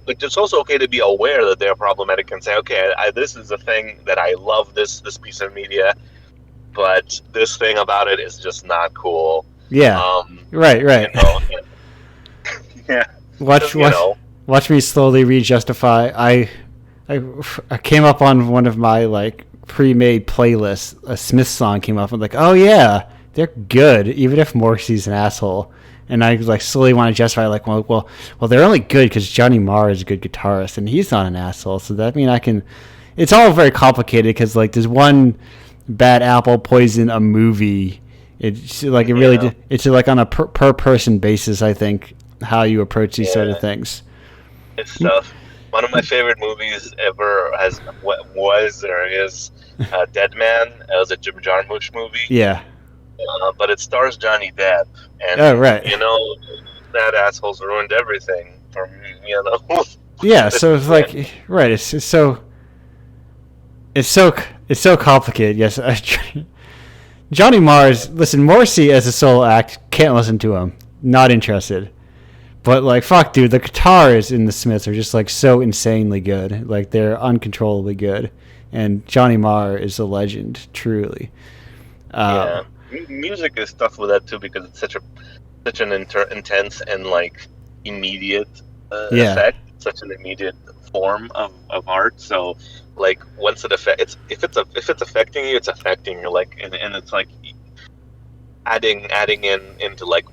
but it's also okay to be aware that they're problematic and say, okay, this is a thing that I love, this piece of media. But this thing about it is just not cool. Yeah. Right. Yeah. Watch me slowly re-justify. I came up on one of my like pre-made playlists. A Smith song came up. I'm like, oh yeah, they're good, even if Morrissey's an asshole. And I like slowly want to justify, like, well, they're only good because Johnny Marr is a good guitarist, and he's not an asshole. So that means I can. It's all very complicated because like there's one bad apple poison a movie. It's like it's like on a per person basis. I think how you approach these sort of things. It's tough. One of my favorite movies ever was Dead Man. It was a Jim Jarmusch movie. Yeah. But it stars Johnny Depp, and that asshole's ruined everything for me. Yeah. So it's like It's so complicated. Yes, Johnny Marr's. Listen, Morrissey as a solo act, can't listen to him. Not interested. But like, fuck, dude, the guitars in the Smiths are just like so insanely good. Like they're uncontrollably good, and Johnny Marr is a legend, truly. Music is tough with that too, because it's such an intense and like immediate effect, such an immediate form of art. So like once if it's affecting you, it's affecting you. Like and it's like adding into like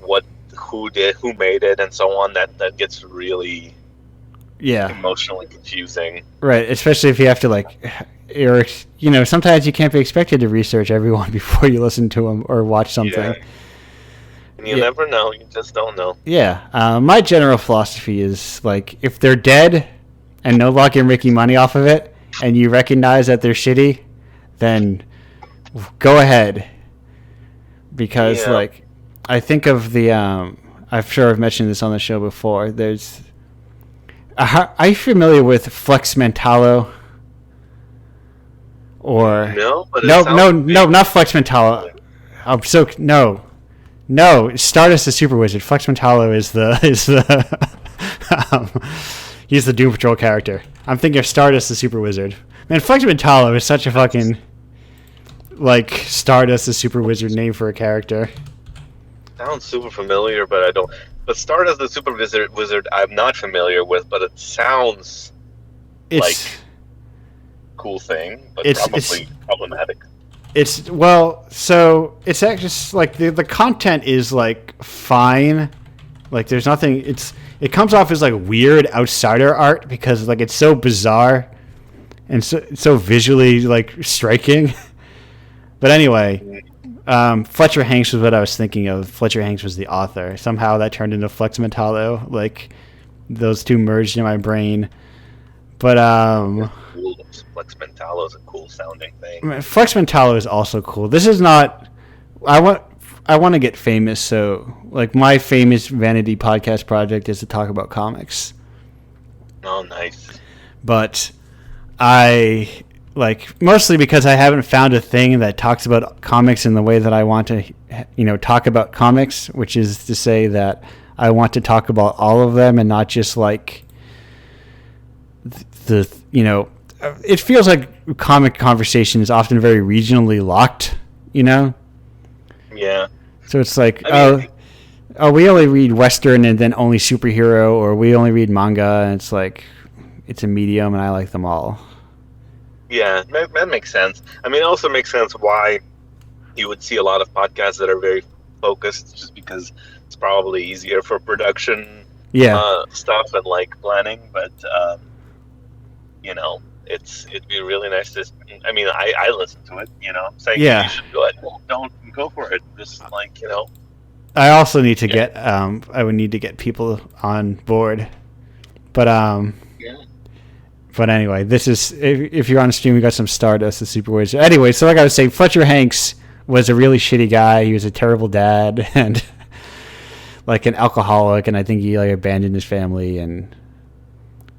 who made it and so on. That gets really emotionally confusing. Right, especially if you have to like. Or, sometimes you can't be expected to research everyone before you listen to them or watch something. Yeah. And you never know. You just don't know. Yeah. My general philosophy is, like, if they're dead and no longer making money off of it, and you recognize that they're shitty, then go ahead. Because, like, I think of the... I'm sure I've mentioned this on the show before. There's... Are you familiar with Flex Mentallo? Or no, not Flex Mentallo. No, Stardust the Super Wizard. Flex Mentallo is the he's the Doom Patrol character. I'm thinking of Stardust the Super Wizard. Man, Flex Mentallo is such a fucking like Stardust the Super Wizard name for a character. Sounds super familiar, but I don't. But Stardust the Super Wizard, I'm not familiar with, but it sounds like cool thing, but probably problematic. It's actually just like the content is like fine, like there's nothing. It comes off as like weird outsider art because like it's so bizarre and so visually like striking. But anyway, Fletcher Hanks was what I was thinking of. Fletcher Hanks was the author. Somehow that turned into Flex Mentallo. Like those two merged in my brain. But Flex Mentallo is a cool sounding thing. Flex Mentallo is also cool. This is not. I want to get famous, so like my famous vanity podcast project is to talk about comics. Oh, nice. But I like mostly because I haven't found a thing that talks about comics in the way that I want to, talk about comics, which is to say that I want to talk about all of them and not just like it feels like comic conversation is often very regionally locked, Yeah. So it's like, we only read Western and then only superhero, or we only read manga, and it's like, it's a medium and I like them all. Yeah, that makes sense. I mean, it also makes sense why you would see a lot of podcasts that are very focused, just because it's probably easier for production stuff and like planning. But it'd be really nice to. I mean, I listen to it. Saying you should do it. Well, don't go for it. Just I also need to get. I would need to get people on board, but But anyway, this is, if you're on stream, we got some Stardust, the Super Wizard. Anyway, so like I was saying, Fletcher Hanks was a really shitty guy. He was a terrible dad and like an alcoholic, and I think he like abandoned his family and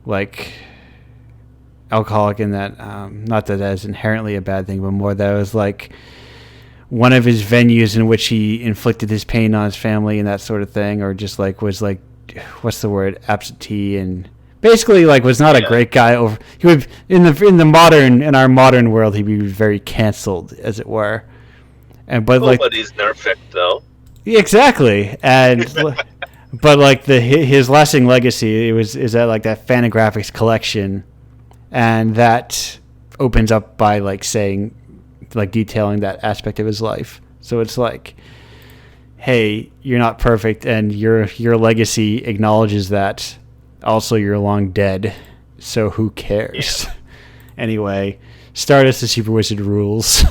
like alcoholic in that, not that that's inherently a bad thing, but more that it was like one of his venues in which he inflicted his pain on his family and that sort of thing, or just like was like, what's the word, absentee, and basically like was not a great guy. He would in our modern world, he'd be very canceled, as it were. But nobody's perfect though. Exactly, and but like his lasting legacy is that like that Fantagraphics collection, and that opens up by like saying, like detailing that aspect of his life. So it's like, hey, you're not perfect, and your legacy acknowledges that. Also, you're long dead, so who cares? Yeah. Anyway, Stardust the Super Wizard rules.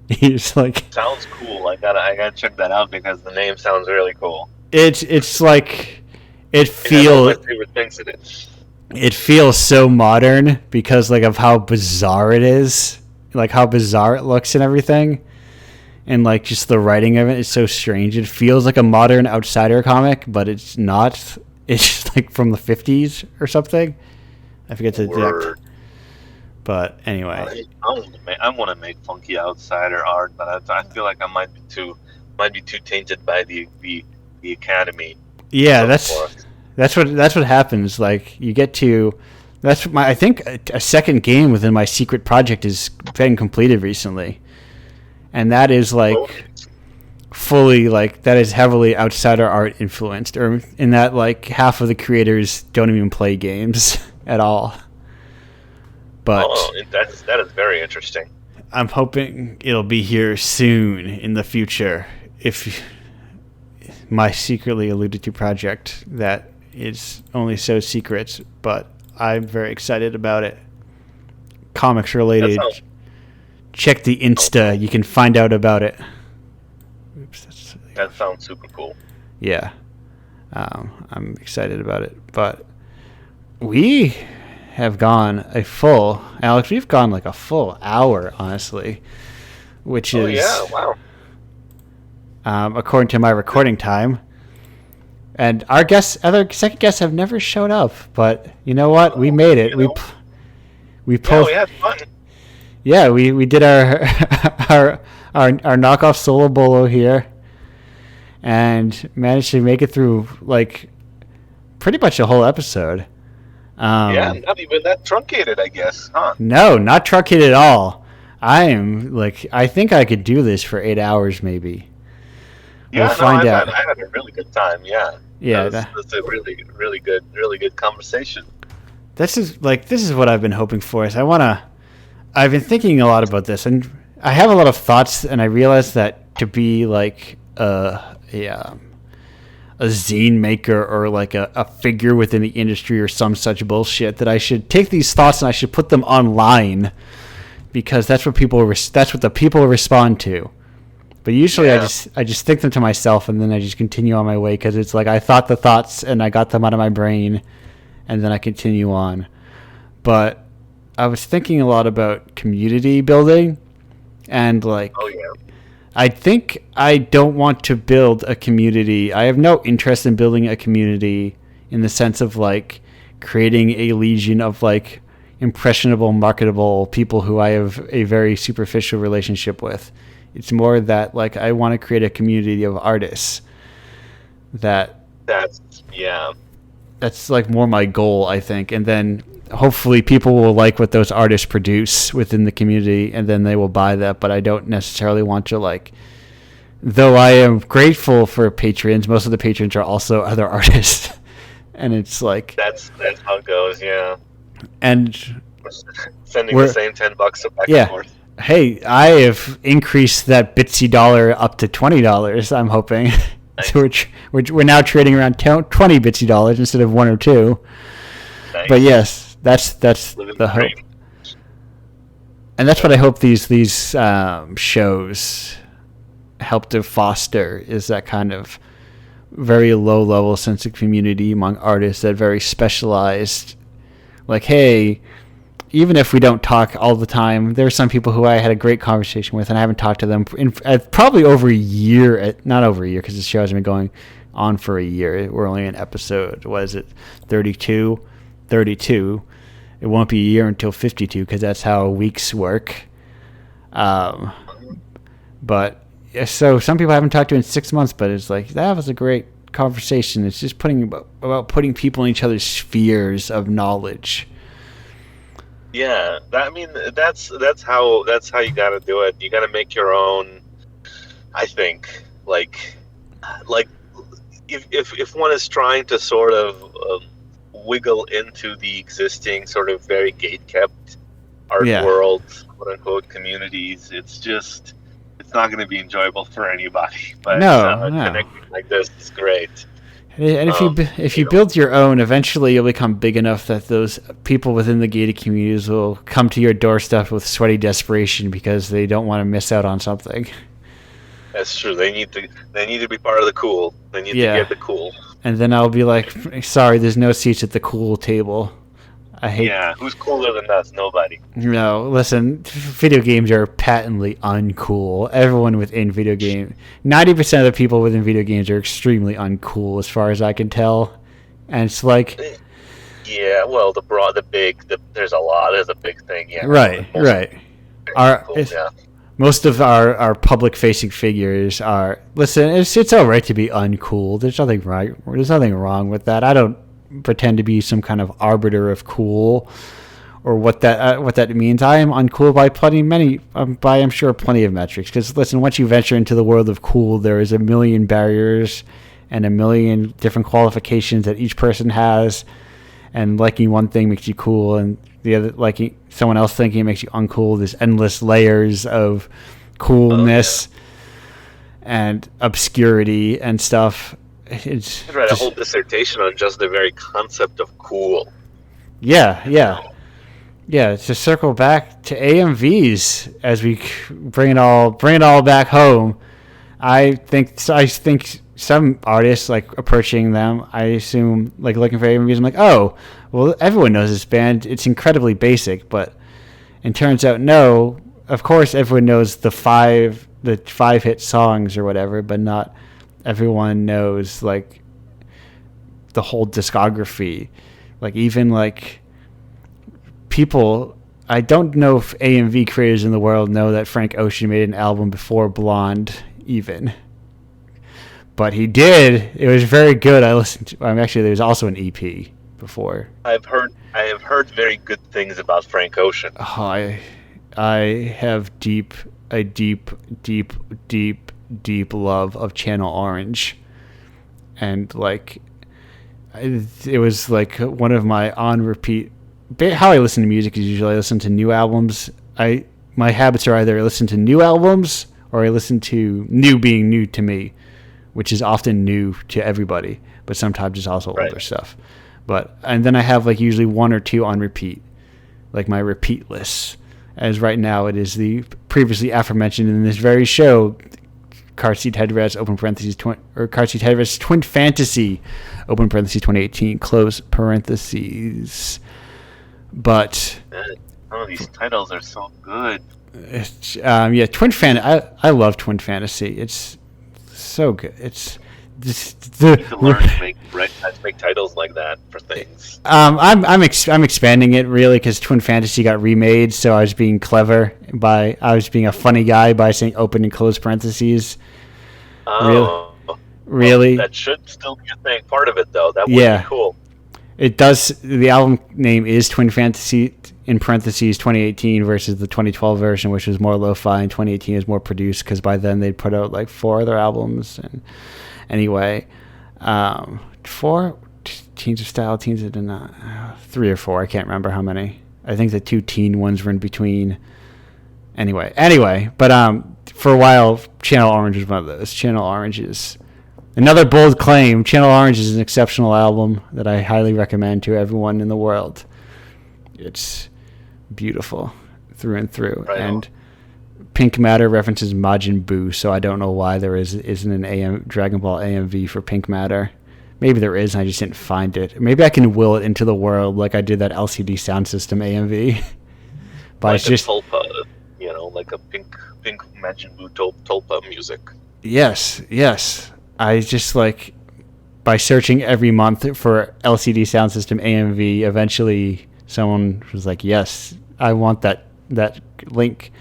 He's like, sounds cool. I gotta check that out because the name sounds really cool. It's like it feels. One of my favorite things it is. It feels so modern because like of how bizarre it is, like how bizarre it looks and everything, and like just the writing of it is so strange. It feels like a modern Outsider comic, but it's not. It's just like from the 50s or something. I forget the exact. But anyway, I want to make funky Outsider art, but I feel like I might be too tainted by the Academy. Yeah, that's what happens. Like you get to, I think a second game within my secret project is been completed recently, and that is like. Fully like that is heavily Outsider art influenced, or in that like half of the creators don't even play games at all. But that is very interesting. I'm hoping it'll be here soon in the future. If my secretly alluded to project that is only so secret, but I'm very excited about it. Comics related. Check the Insta. You can find out about it. Oops, that sounds super cool. Yeah. I'm excited about it. But we have gone Alex, we've gone like a full hour, honestly, which is... yeah, wow. According to my recording time. And our second guests have never showed up, but you know what? We made it. We pulled... we had fun. Yeah, we did our knockoff solo bolo here, and managed to make it through like pretty much a whole episode. Not even that truncated, I guess, huh? No, not truncated at all. I think I could do this for 8 hours, maybe. Yeah, we'll find out. I had a really good time. Yeah. Yeah, that's a really, really good conversation. This is what I've been hoping for. I've been thinking a lot about this, and I have a lot of thoughts, and I realized that to be like a zine maker or like a figure within the industry or some such bullshit, that I should take these thoughts and I should put them online, because that's what the people respond to. But usually I just think them to myself, and then I just continue on my way, because it's like I thought the thoughts and I got them out of my brain, and then I continue on. But I was thinking a lot about community building, and like, I think I don't want to build a community. I have no interest in building a community in the sense of like creating a legion of like impressionable, marketable people who I have a very superficial relationship with. It's more that like I want to create a community of artists that That's like more my goal, I think. And then hopefully people will like what those artists produce within the community, and then they will buy that. But I don't necessarily want to, like, though I am grateful for patrons, most of the patrons are also other artists. And it's like that's how it goes, yeah. And sending the same $10 back and forth. Hey, I have increased that Bitsy dollar up to $20. I'm hoping. Nice. So we're now trading around 20 Bitsy dollars instead of 1 or 2. Nice. But yes, that's the hope, and that's what I hope these shows help to foster, is that kind of very low level sense of community among artists, that very specialized, like, hey, even if we don't talk all the time, there are some people who I had a great conversation with, and I haven't talked to them in probably over a year. Not over a year, because the show hasn't been going on for a year. We're only in episode, what is it, 32? 32. It won't be a year until 52, because that's how weeks work. But so some people I haven't talked to in 6 months, but it's like, that was a great conversation. It's just about putting people in each other's spheres of knowledge. Yeah, that's how you got to do it. You got to make your own. I think, like if one is trying to sort of wiggle into the existing sort of very gate-kept art world, quote unquote, communities, it's not going to be enjoyable for anybody. But connecting like this is great. And if you build your own, eventually you'll become big enough that those people within the gated communities will come to your doorstep with sweaty desperation because they don't want to miss out on something. That's true. They need to be part of the cool. They need to get the cool. And then I'll be like, sorry, there's no seats at the cool table. I hate. Yeah, who's cooler than us? Nobody. No, listen, video games are patently uncool. Everyone within video game, 90% of the people within video games are extremely uncool, as far as I can tell. And it's like, yeah, well, there's a big thing. Yeah, right. Most of our public facing figures are. Listen, it's all right to be uncool. There's nothing right. There's nothing wrong with that. I don't pretend to be some kind of arbiter of cool, or what that means. I am uncool by I'm sure plenty of metrics. Because listen, once you venture into the world of cool, there is a million barriers and a million different qualifications that each person has. And liking one thing makes you cool, and the other, liking someone else thinking it makes you uncool. There's endless layers of coolness and obscurity and stuff. I could write a whole dissertation on just the very concept of cool. Yeah. To circle back to AMVs as we bring it all back home, I think some artists, like, approaching them, I assume, like, looking for AMVs, I'm like, oh, well, everyone knows this band. It's incredibly basic, but it turns out no. Of course, everyone knows the five hit songs or whatever, but not everyone knows, like, the whole discography. Like, even, like, people, I don't know if AMV creators in the world know that Frank Ocean made an album before Blonde, even. But he did. It was very good. I listened to. Actually, there was also an EP before. I have heard very good things about Frank Ocean. Oh, I have a deep love of Channel Orange, and, like, it was like one of my on repeat. How I listen to music is usually I listen to new albums. My habits are either I listen to new albums or I listen to new being new to me, which is often new to everybody, but sometimes it's also older stuff. And then I have, like, usually 1 or 2 on repeat, like my repeat lists. As right now it is the previously aforementioned in this very show, Car Seat Headrest, open parentheses, Car Seat Headrest Twin Fantasy, open parentheses 2018, close parentheses. But some of these titles are so good. Twin Fantasy. I love Twin Fantasy. It's so good. It's just you need to learn to make titles like that for things. I'm expanding it, really, because Twin Fantasy got remade, so I was being clever I was being a funny guy by saying open and close parentheses. Oh. Really? That should still be a thing, part of it, though. That would Yeah. be cool. It does. The album name is Twin Fantasy in parentheses 2018 versus the 2012 version, which was more lo-fi, and 2018 is more produced because by then they'd put out like 4 other albums. And anyway, 4 Teens of Style, Teens of Denial, 3 or 4. I can't remember how many. I think the 2 teen ones were in between. Anyway, but for a while, Channel Orange was one of those. Channel Orange is another bold claim. Channel Orange is an exceptional album that I highly recommend to everyone in the world. It's beautiful through and through. Right. And Pink Matter references Majin Buu, so I don't know why there isn't an Dragon Ball AMV for Pink Matter. Maybe there is, and I just didn't find it. Maybe I can will it into the world like I did that LCD Sound System AMV. But like it's just Tulpa, like a pink Majin Buu Tulpa music. Yes. I just like by searching every month for LCD Sound System AMV, eventually someone was like, "Yes, I want that link.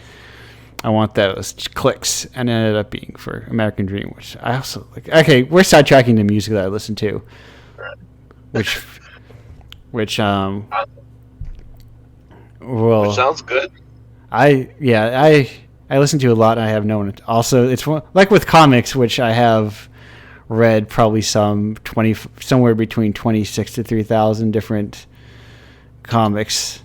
I want those clicks," and it ended up being for American Dream, which I also like. Okay, we're sidetracking the music that I listen to, Right. which Which sounds good. I listen to a lot, and I have known it. Also, it's like with comics, which I have read probably somewhere between 26 to 3,000 different comics.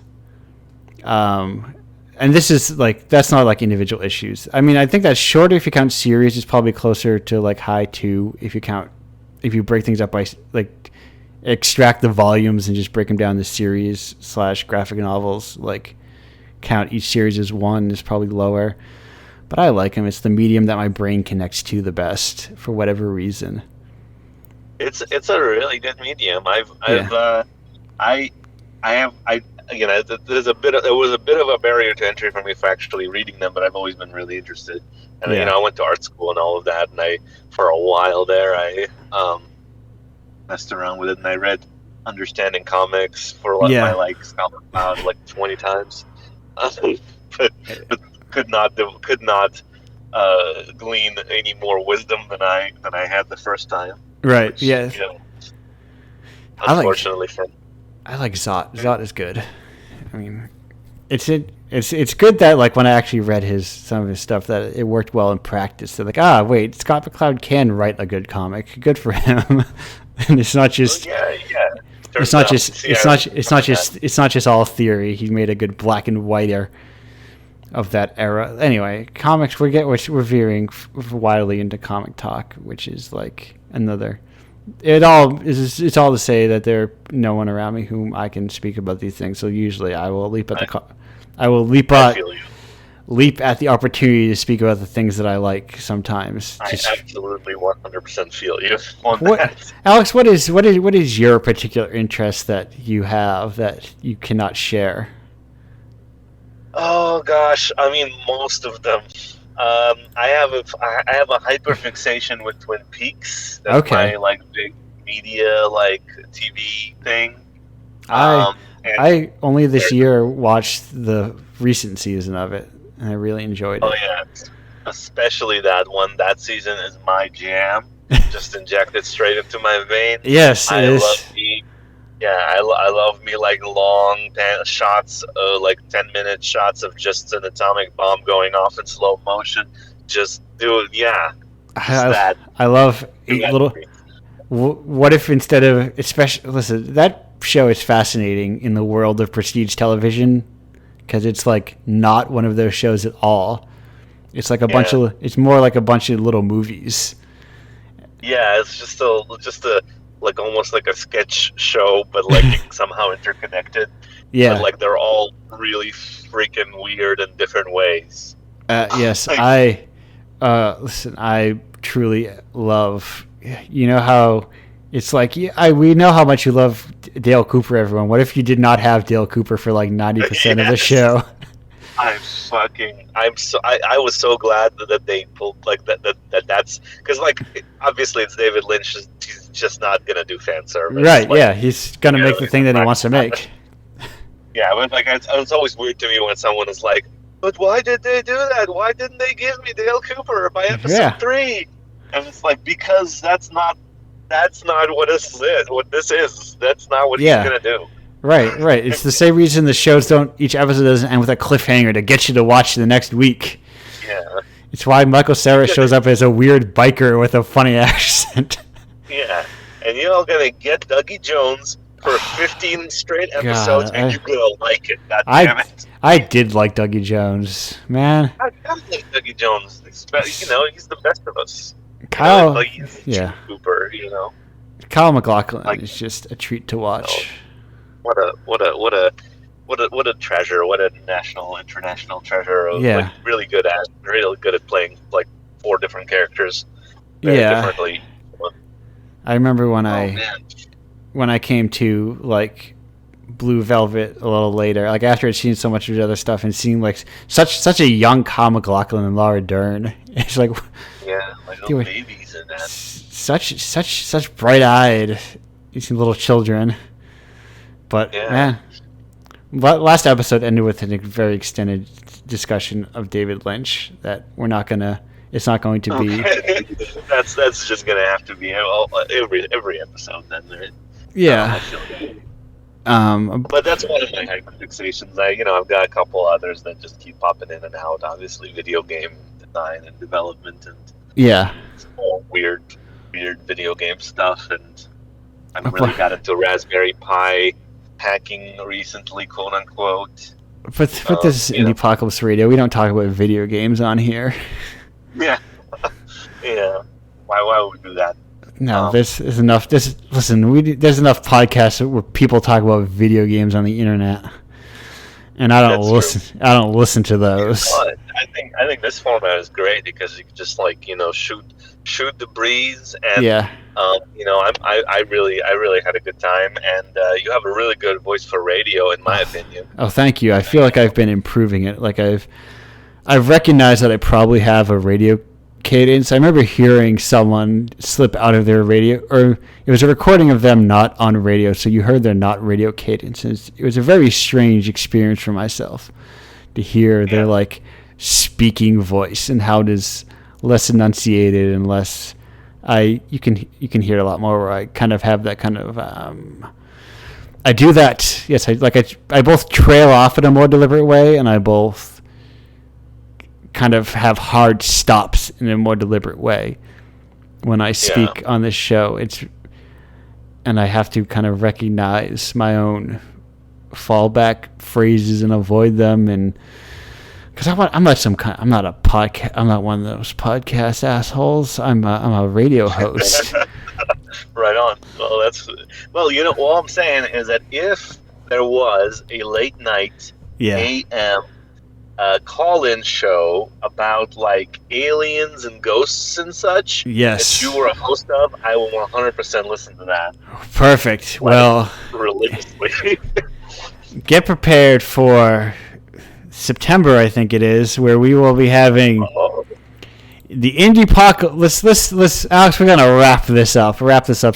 And this is like, that's not like individual issues. I mean, I think that's shorter if you count series. It's probably closer to like high 2 if you break things up by like extract the volumes and just break them down to series / graphic novels. Like count each series as 1 is probably lower. But I like them. It's the medium that my brain connects to the best for whatever reason. It's a really good medium. There was a bit of a barrier to entry for me for actually reading them, but I've always been really interested. And I went to art school and all of that, and for a while there I messed around with it, and I read Understanding Comics for my Scott Cloud like 20 times, but could not glean any more wisdom than I had the first time. Right. Which, yeah. Unfortunately, I like Zot. Zot is good. I mean, it's good that like when I actually read some of his stuff that it worked well in practice. They're like, wait, Scott McCloud can write a good comic. Good for him. And it's not just It's not just all theory. He made a good black and whiter of that era. Anyway, comics. We're veering wildly into comic talk, which is like another. It's all to say that there's no one around me whom I can speak about these things. So usually I will leap at leap at the opportunity to speak about the things that I like. Sometimes I absolutely 100% feel you on that. Alex, what is your particular interest that you have that you cannot share? Oh gosh, I mean most of them. I have a hyperfixation with Twin Peaks. That's my like big media like TV thing. I only this year watched the recent season of it, and I really enjoyed it. Oh yeah, especially that one. That season is my jam. Just injected straight into my veins. Yes, it is. I love me like long shots, like 10-minute shots of just an atomic bomb going off in slow motion. Just do it, yeah. I love little. What if instead of listen, that show is fascinating in the world of prestige television because it's like not one of those shows at all. It's like it's more like a bunch of little movies. Yeah, it's just a like almost like a sketch show, but like somehow interconnected. Yeah, but like they're all really freaking weird in different ways. Yes, listen. I truly love. You know how it's like. We know how much you love Dale Cooper. Everyone. What if you did not have Dale Cooper for like 90% of the show? I was so glad that they pulled like that's because like obviously it's David Lynch. He's just not gonna do fan service, right? Like, yeah, he's gonna make the thing that he wants to make. Yeah, but like it's always weird to me when someone is like, "But why did they do that? Why didn't they give me Dale Cooper by episode 3?" And it's like, because that's not what this is. That's not what he's gonna do. Right. It's the same reason the shows each episode doesn't end with a cliffhanger to get you to watch the next week. Yeah. It's why Michael Cera shows up as a weird biker with a funny accent. Yeah. And you're all gonna get Dougie Jones for 15 straight episodes, and you're gonna like it. God damn it. I did like Dougie Jones, man. I like Dougie Jones. You know, he's the best of us. Kyle, he's Cooper, you know. Kyle MacLachlan is just a treat to watch. What a treasure! What a international treasure! Like, really good at playing like 4 different characters. Differently. I remember when I came to like Blue Velvet a little later, like after I'd seen so much of the other stuff and seeing like such a young Kyle MacLachlan and Laura Dern. It's like little babies in that. Such bright-eyed, little children. But last episode ended with a very extended discussion of David Lynch that it's not going to be. That's just gonna have to be every episode then, right? Yeah. But that's one of my hyperfixations. I've got a couple others that just keep popping in and out. Obviously, video game design and development, and all weird video game stuff. And I really got into Raspberry Pi hacking recently, quote unquote. But this is Indiepocalypse Radio. We don't talk about video games on here. Yeah. Yeah. Why would we do that? No, there's enough. There's enough podcasts where people talk about video games on the internet, and I don't listen. True. I don't listen to those. I think this format is great because you can just shoot the breeze, and I really had a good time, and you have a really good voice for radio, in my opinion. Oh, thank you. I feel like I've been improving it. Like I've recognized that I probably have a radio cadence. I remember hearing someone slip out of their radio, or it was a recording of them not on radio, so you heard their not radio cadence. It was a very strange experience for myself to hear their like speaking voice and how it is less enunciated and less. You can hear a lot more where I kind of have that kind of. I do that. Yes, I both trail off in a more deliberate way, and I both kind of have hard stops in a more deliberate way when I speak on this show. And I have to kind of recognize my own fallback phrases and avoid them, and because I'm not a podcast. I'm not one of those podcast assholes. I'm a radio host. Right on. Well, all I'm saying is that if there was a late night AM call-in show about like aliens and ghosts and such that you were a host of, I will 100% listen to that. Perfect. Well, religiously. Get prepared for September, I think it is, where we will be having the Indiepocalypse. Let's Alex, we're gonna wrap this up.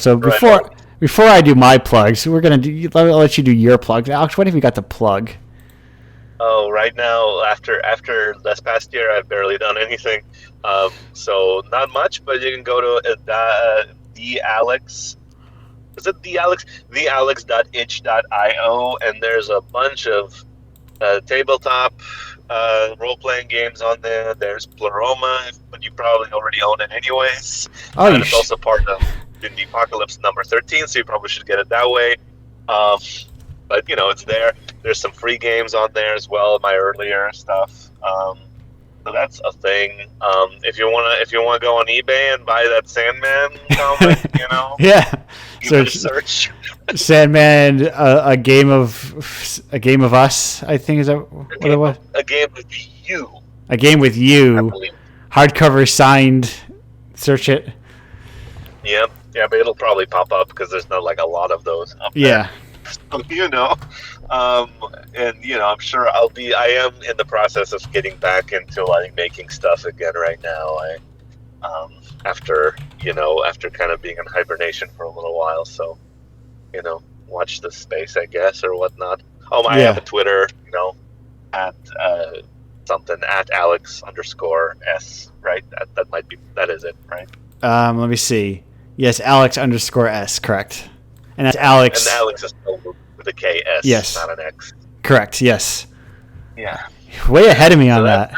So before I do my plugs, I'll let you do your plugs. Alex, what have you got to plug? Oh, right now, after this past year, I've barely done anything. So not much, but you can go to thealex. Is it thealex? thealex.itch.io, and there's a bunch of tabletop role-playing games on there. There's Pleroma, but you probably already own it anyways. And it's also part of Indiepocalypse number 13, so you probably should get it that way. But it's there. There's some free games on there as well, my earlier stuff. So that's a thing. If you wanna go on eBay and buy that Sandman comic, search Sandman, a game of us. I think is that what it was. A game with you. A game with you. Hardcover signed. Search it. Yep. Yeah, but it'll probably pop up because there's not like a lot of those up there. And I'm sure I am in the process of getting back into making stuff again right now. After kind of being in hibernation for a little while, so watch this space, I guess, or whatnot. I have a Twitter, at something at Alex_S, right? That is it, right? Let me see. Yes, Alex_S, correct. And that's Alex. And Alex is spelled with a K-S, yes. not an X. Correct, yes. Yeah. Way ahead of me on that.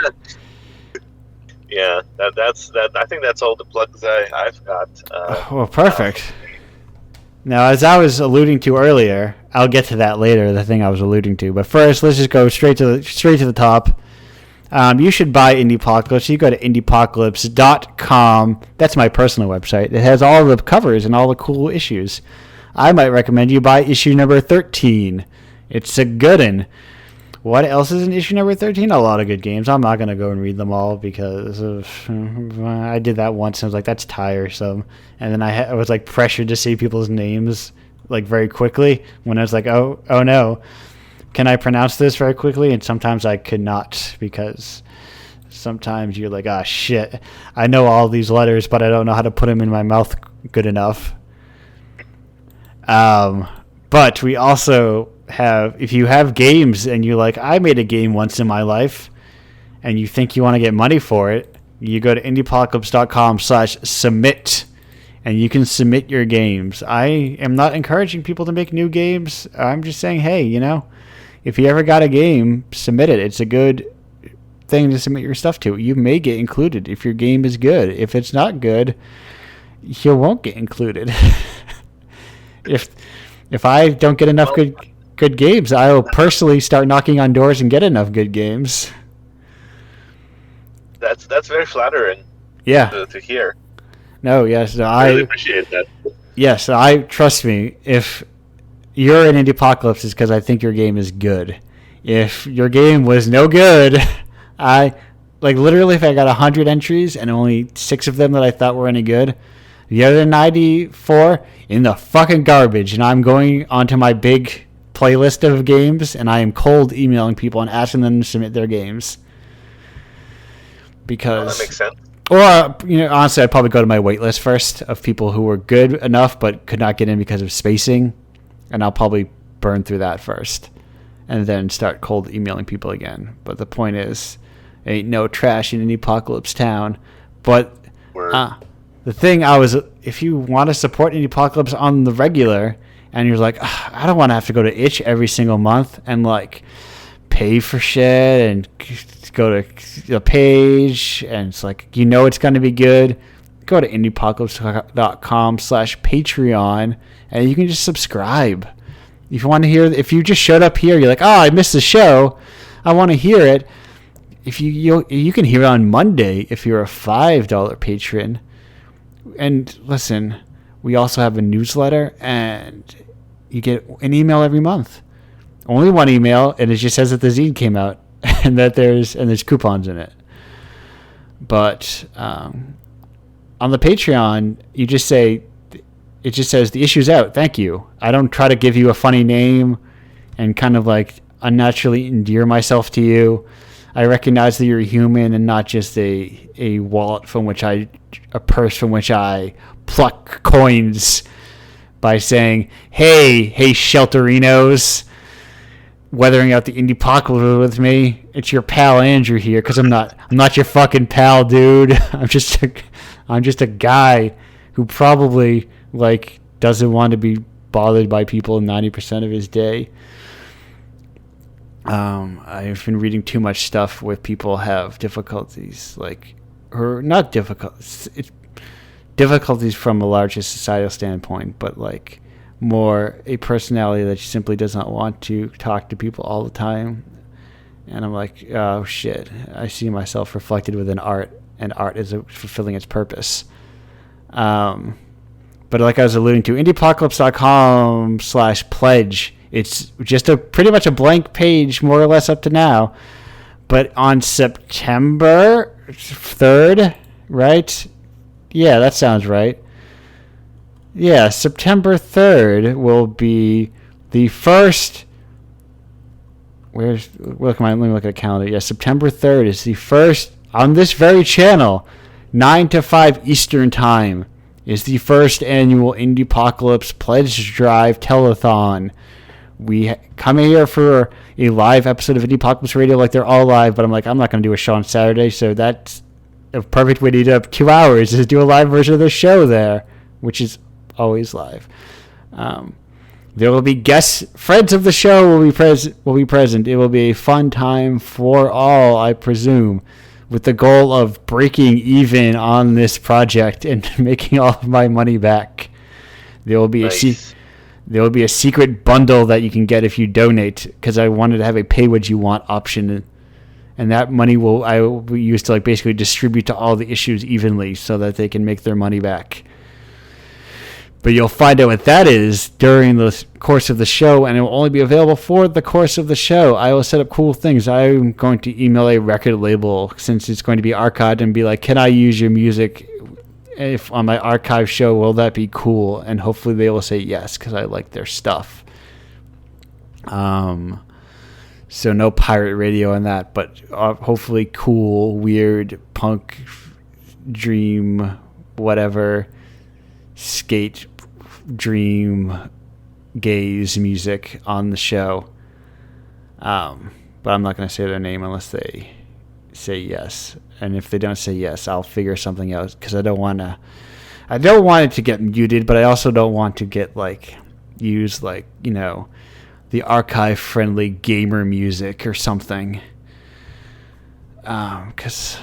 Yeah, that's. I think that's all the plugs I've got. Well, perfect. Now, as I was alluding to earlier, I'll get to that later, the thing I was alluding to. But first, let's just go straight to the top. You should buy Indiepocalypse. You go to indiepocalypse.com. That's my personal website. It has all the covers and all the cool issues. I might recommend you buy issue number 13. It's a good one. What else is in issue number 13? A lot of good games. I'm not going to go and read them all because I did that once and I was like, that's tiresome. And then I was like pressured to say people's names like very quickly when I was like, oh no. Can I pronounce this very quickly? And sometimes I could not because sometimes you're like, ah, shit. I know all these letters, but I don't know how to put them in my mouth good enough. But we also have, if you have games and you're like, I made a game once in my life and you think you want to get money for it, you go to indiepocalypse.com/submit and you can submit your games. I am not encouraging people to make new games. I'm just saying, hey, if you ever got a game, submit it. It's a good thing to submit your stuff to. You may get included if your game is good. If it's not good, you won't get included. If I don't get enough good games, I will personally start knocking on doors and get enough good games. That's very flattering. Yeah. To hear. No, yes, I really appreciate that. Yes, trust me. If you're in Indiepocalypse, it's because I think your game is good. If your game was no good, literally, if I got 100 entries and only 6 of them that I thought were any good, the other 94 in the fucking garbage, and I'm going onto my big playlist of games, and I am cold emailing people and asking them to submit their games. Because that makes sense. Or, honestly, I'd probably go to my wait list first of people who were good enough but could not get in because of spacing, and I'll probably burn through that first and then start cold emailing people again. But the point is, ain't no trash in Indiepocalypse town. But the thing if you want to support Indiepocalypse on the regular, and you're like, I don't want to have to go to itch every single month and like pay for shit and go to the page, and it's like, it's going to be good, go to indiepocalypse.com/Patreon and you can just subscribe. If you want to hear, if you just showed up here, you're like, I missed the show, I want to hear it. If you can hear it on Monday if you're a $5 patron. And listen, we also have a newsletter, and you get an email every month. Only one email, and it just says that the zine came out, and that there's coupons in it. But on the Patreon, it just says the issue's out. Thank you. I don't try to give you a funny name and kind of like unnaturally endear myself to you. I recognize that you're a human and not just a wallet a purse from which I pluck coins by saying, hey, shelterinos, weathering out the Indiepocalypse with me. It's your pal Andrew here, because I'm not your fucking pal, dude. I'm just a guy who probably doesn't want to be bothered by people 90% of his day. I've been reading too much stuff with people have difficulties, difficulties from a larger societal standpoint, but more a personality that simply does not want to talk to people all the time. And I'm like, oh shit, I see myself reflected within art, and art is fulfilling its purpose. But like I was alluding to, indiepocalypse.com/pledge. It's just pretty much a blank page, more or less up to now. But on September 3rd, right? Yeah, that sounds right. Yeah, September 3rd will be the first... Let me look at the calendar. Yeah, September 3rd is the first, on this very channel, 9 to 5 Eastern Time, is the first annual Indiepocalypse Pledge Drive Telethon. We come here for a live episode of Indiepocalypse Radio, they're all live, but I'm not going to do a show on Saturday, so that's a perfect way to eat up 2 hours is do a live version of the show there, which is always live. There will be guests, friends of the show will be present. It will be a fun time for all, I presume, with the goal of breaking even on this project and making all of my money back. There will be there will be a secret bundle that you can get if you donate, because I wanted to have a pay what you want option, and that money I will use to basically distribute to all the issues evenly so that they can make their money back. But you'll find out what that is during the course of the show, and it will only be available for the course of the show. I will set up cool things. I'm going to email a record label, since it's going to be archived, and be like, can I use your music if on my archive show? Will that be cool? And hopefully they will say yes, because I like their stuff. So no pirate radio on that, but hopefully cool, weird, punk, dream, whatever, skate, dream, gaze music on the show. But I'm not going to say their name unless they say yes. And if they don't say yes, I'll figure something out, because I don't want it to get muted, but I also don't want to get use the archive friendly gamer music or something. Because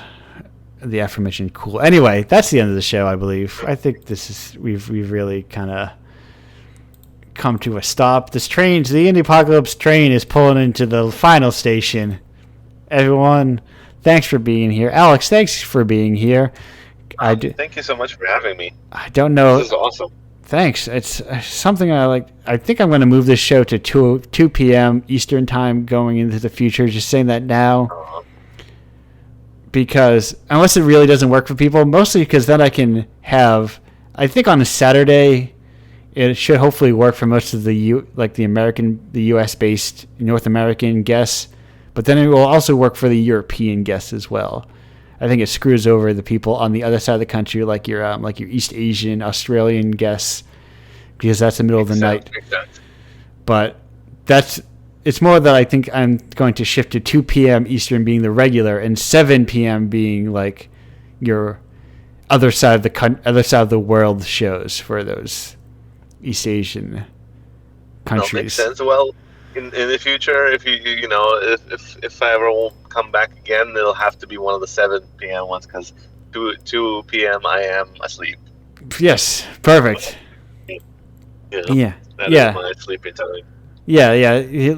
the aforementioned cool. Anyway, that's the end of the show, I believe. I think we've really kind of come to a stop. The Indiepocalypse train is pulling into the final station. Everyone, thanks for being here. Alex, thanks for being here. Thank you so much for having me. I don't know. This is awesome. Thanks. It's something I like. I think I'm going to move this show to 2 p.m. Eastern time going into the future. Just saying that now. Because unless it really doesn't work for people, mostly because then I can have, I think on a Saturday, it should hopefully work for most of the US based North American guests, but then it will also work for the European guests as well. I think it screws over the people on the other side of the country, like your East Asian, Australian guests, because that's the middle of the night. But it's more that I think I'm going to shift to 2 p.m. Eastern being the regular, and 7 p.m. being your other side of the world shows for those East Asian countries. That makes sense. Well, in the future, if if I ever will come back again, it'll have to be one of the 7 p.m. ones, because 2 p.m. I am asleep. Yes, perfect. Yeah. That is my sleeping time. Yeah.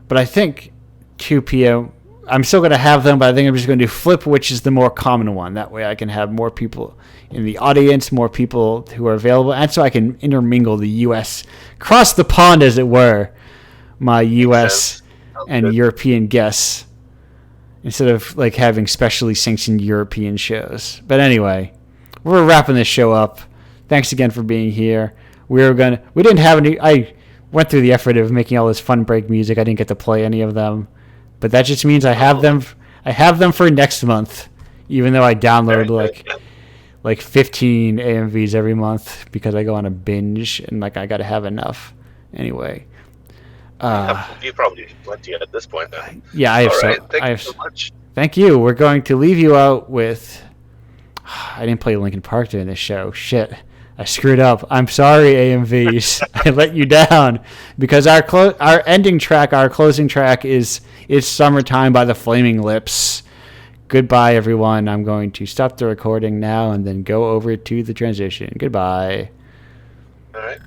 But I think 2 p.m. I'm still going to have them, but I think I'm just going to do flip, which is the more common one. That way I can have more people in the audience, more people who are available, and so I can intermingle the U.S., cross the pond, as it were, my U.S. and European guests, instead of having specially sanctioned European shows. But anyway, we're wrapping this show up. Thanks again for being here. I went through the effort of making all this fun break music. I didn't get to play any of them, but that just means I have them for next month, even though I download like 15 AMVs every month, because I go on a binge and I got to have enough. Anyway, you probably plenty at this point then. Yeah, I have. All right. Thank you so much. Thank you. We're going to leave you out with. I didn't play Linkin Park during this show. Shit. I screwed up. I'm sorry, AMVs. I let you down, because our ending track, our closing track is "It's Summertime" by the Flaming Lips. Goodbye, everyone. I'm going to stop the recording now and then go over to the transition. Goodbye. All right.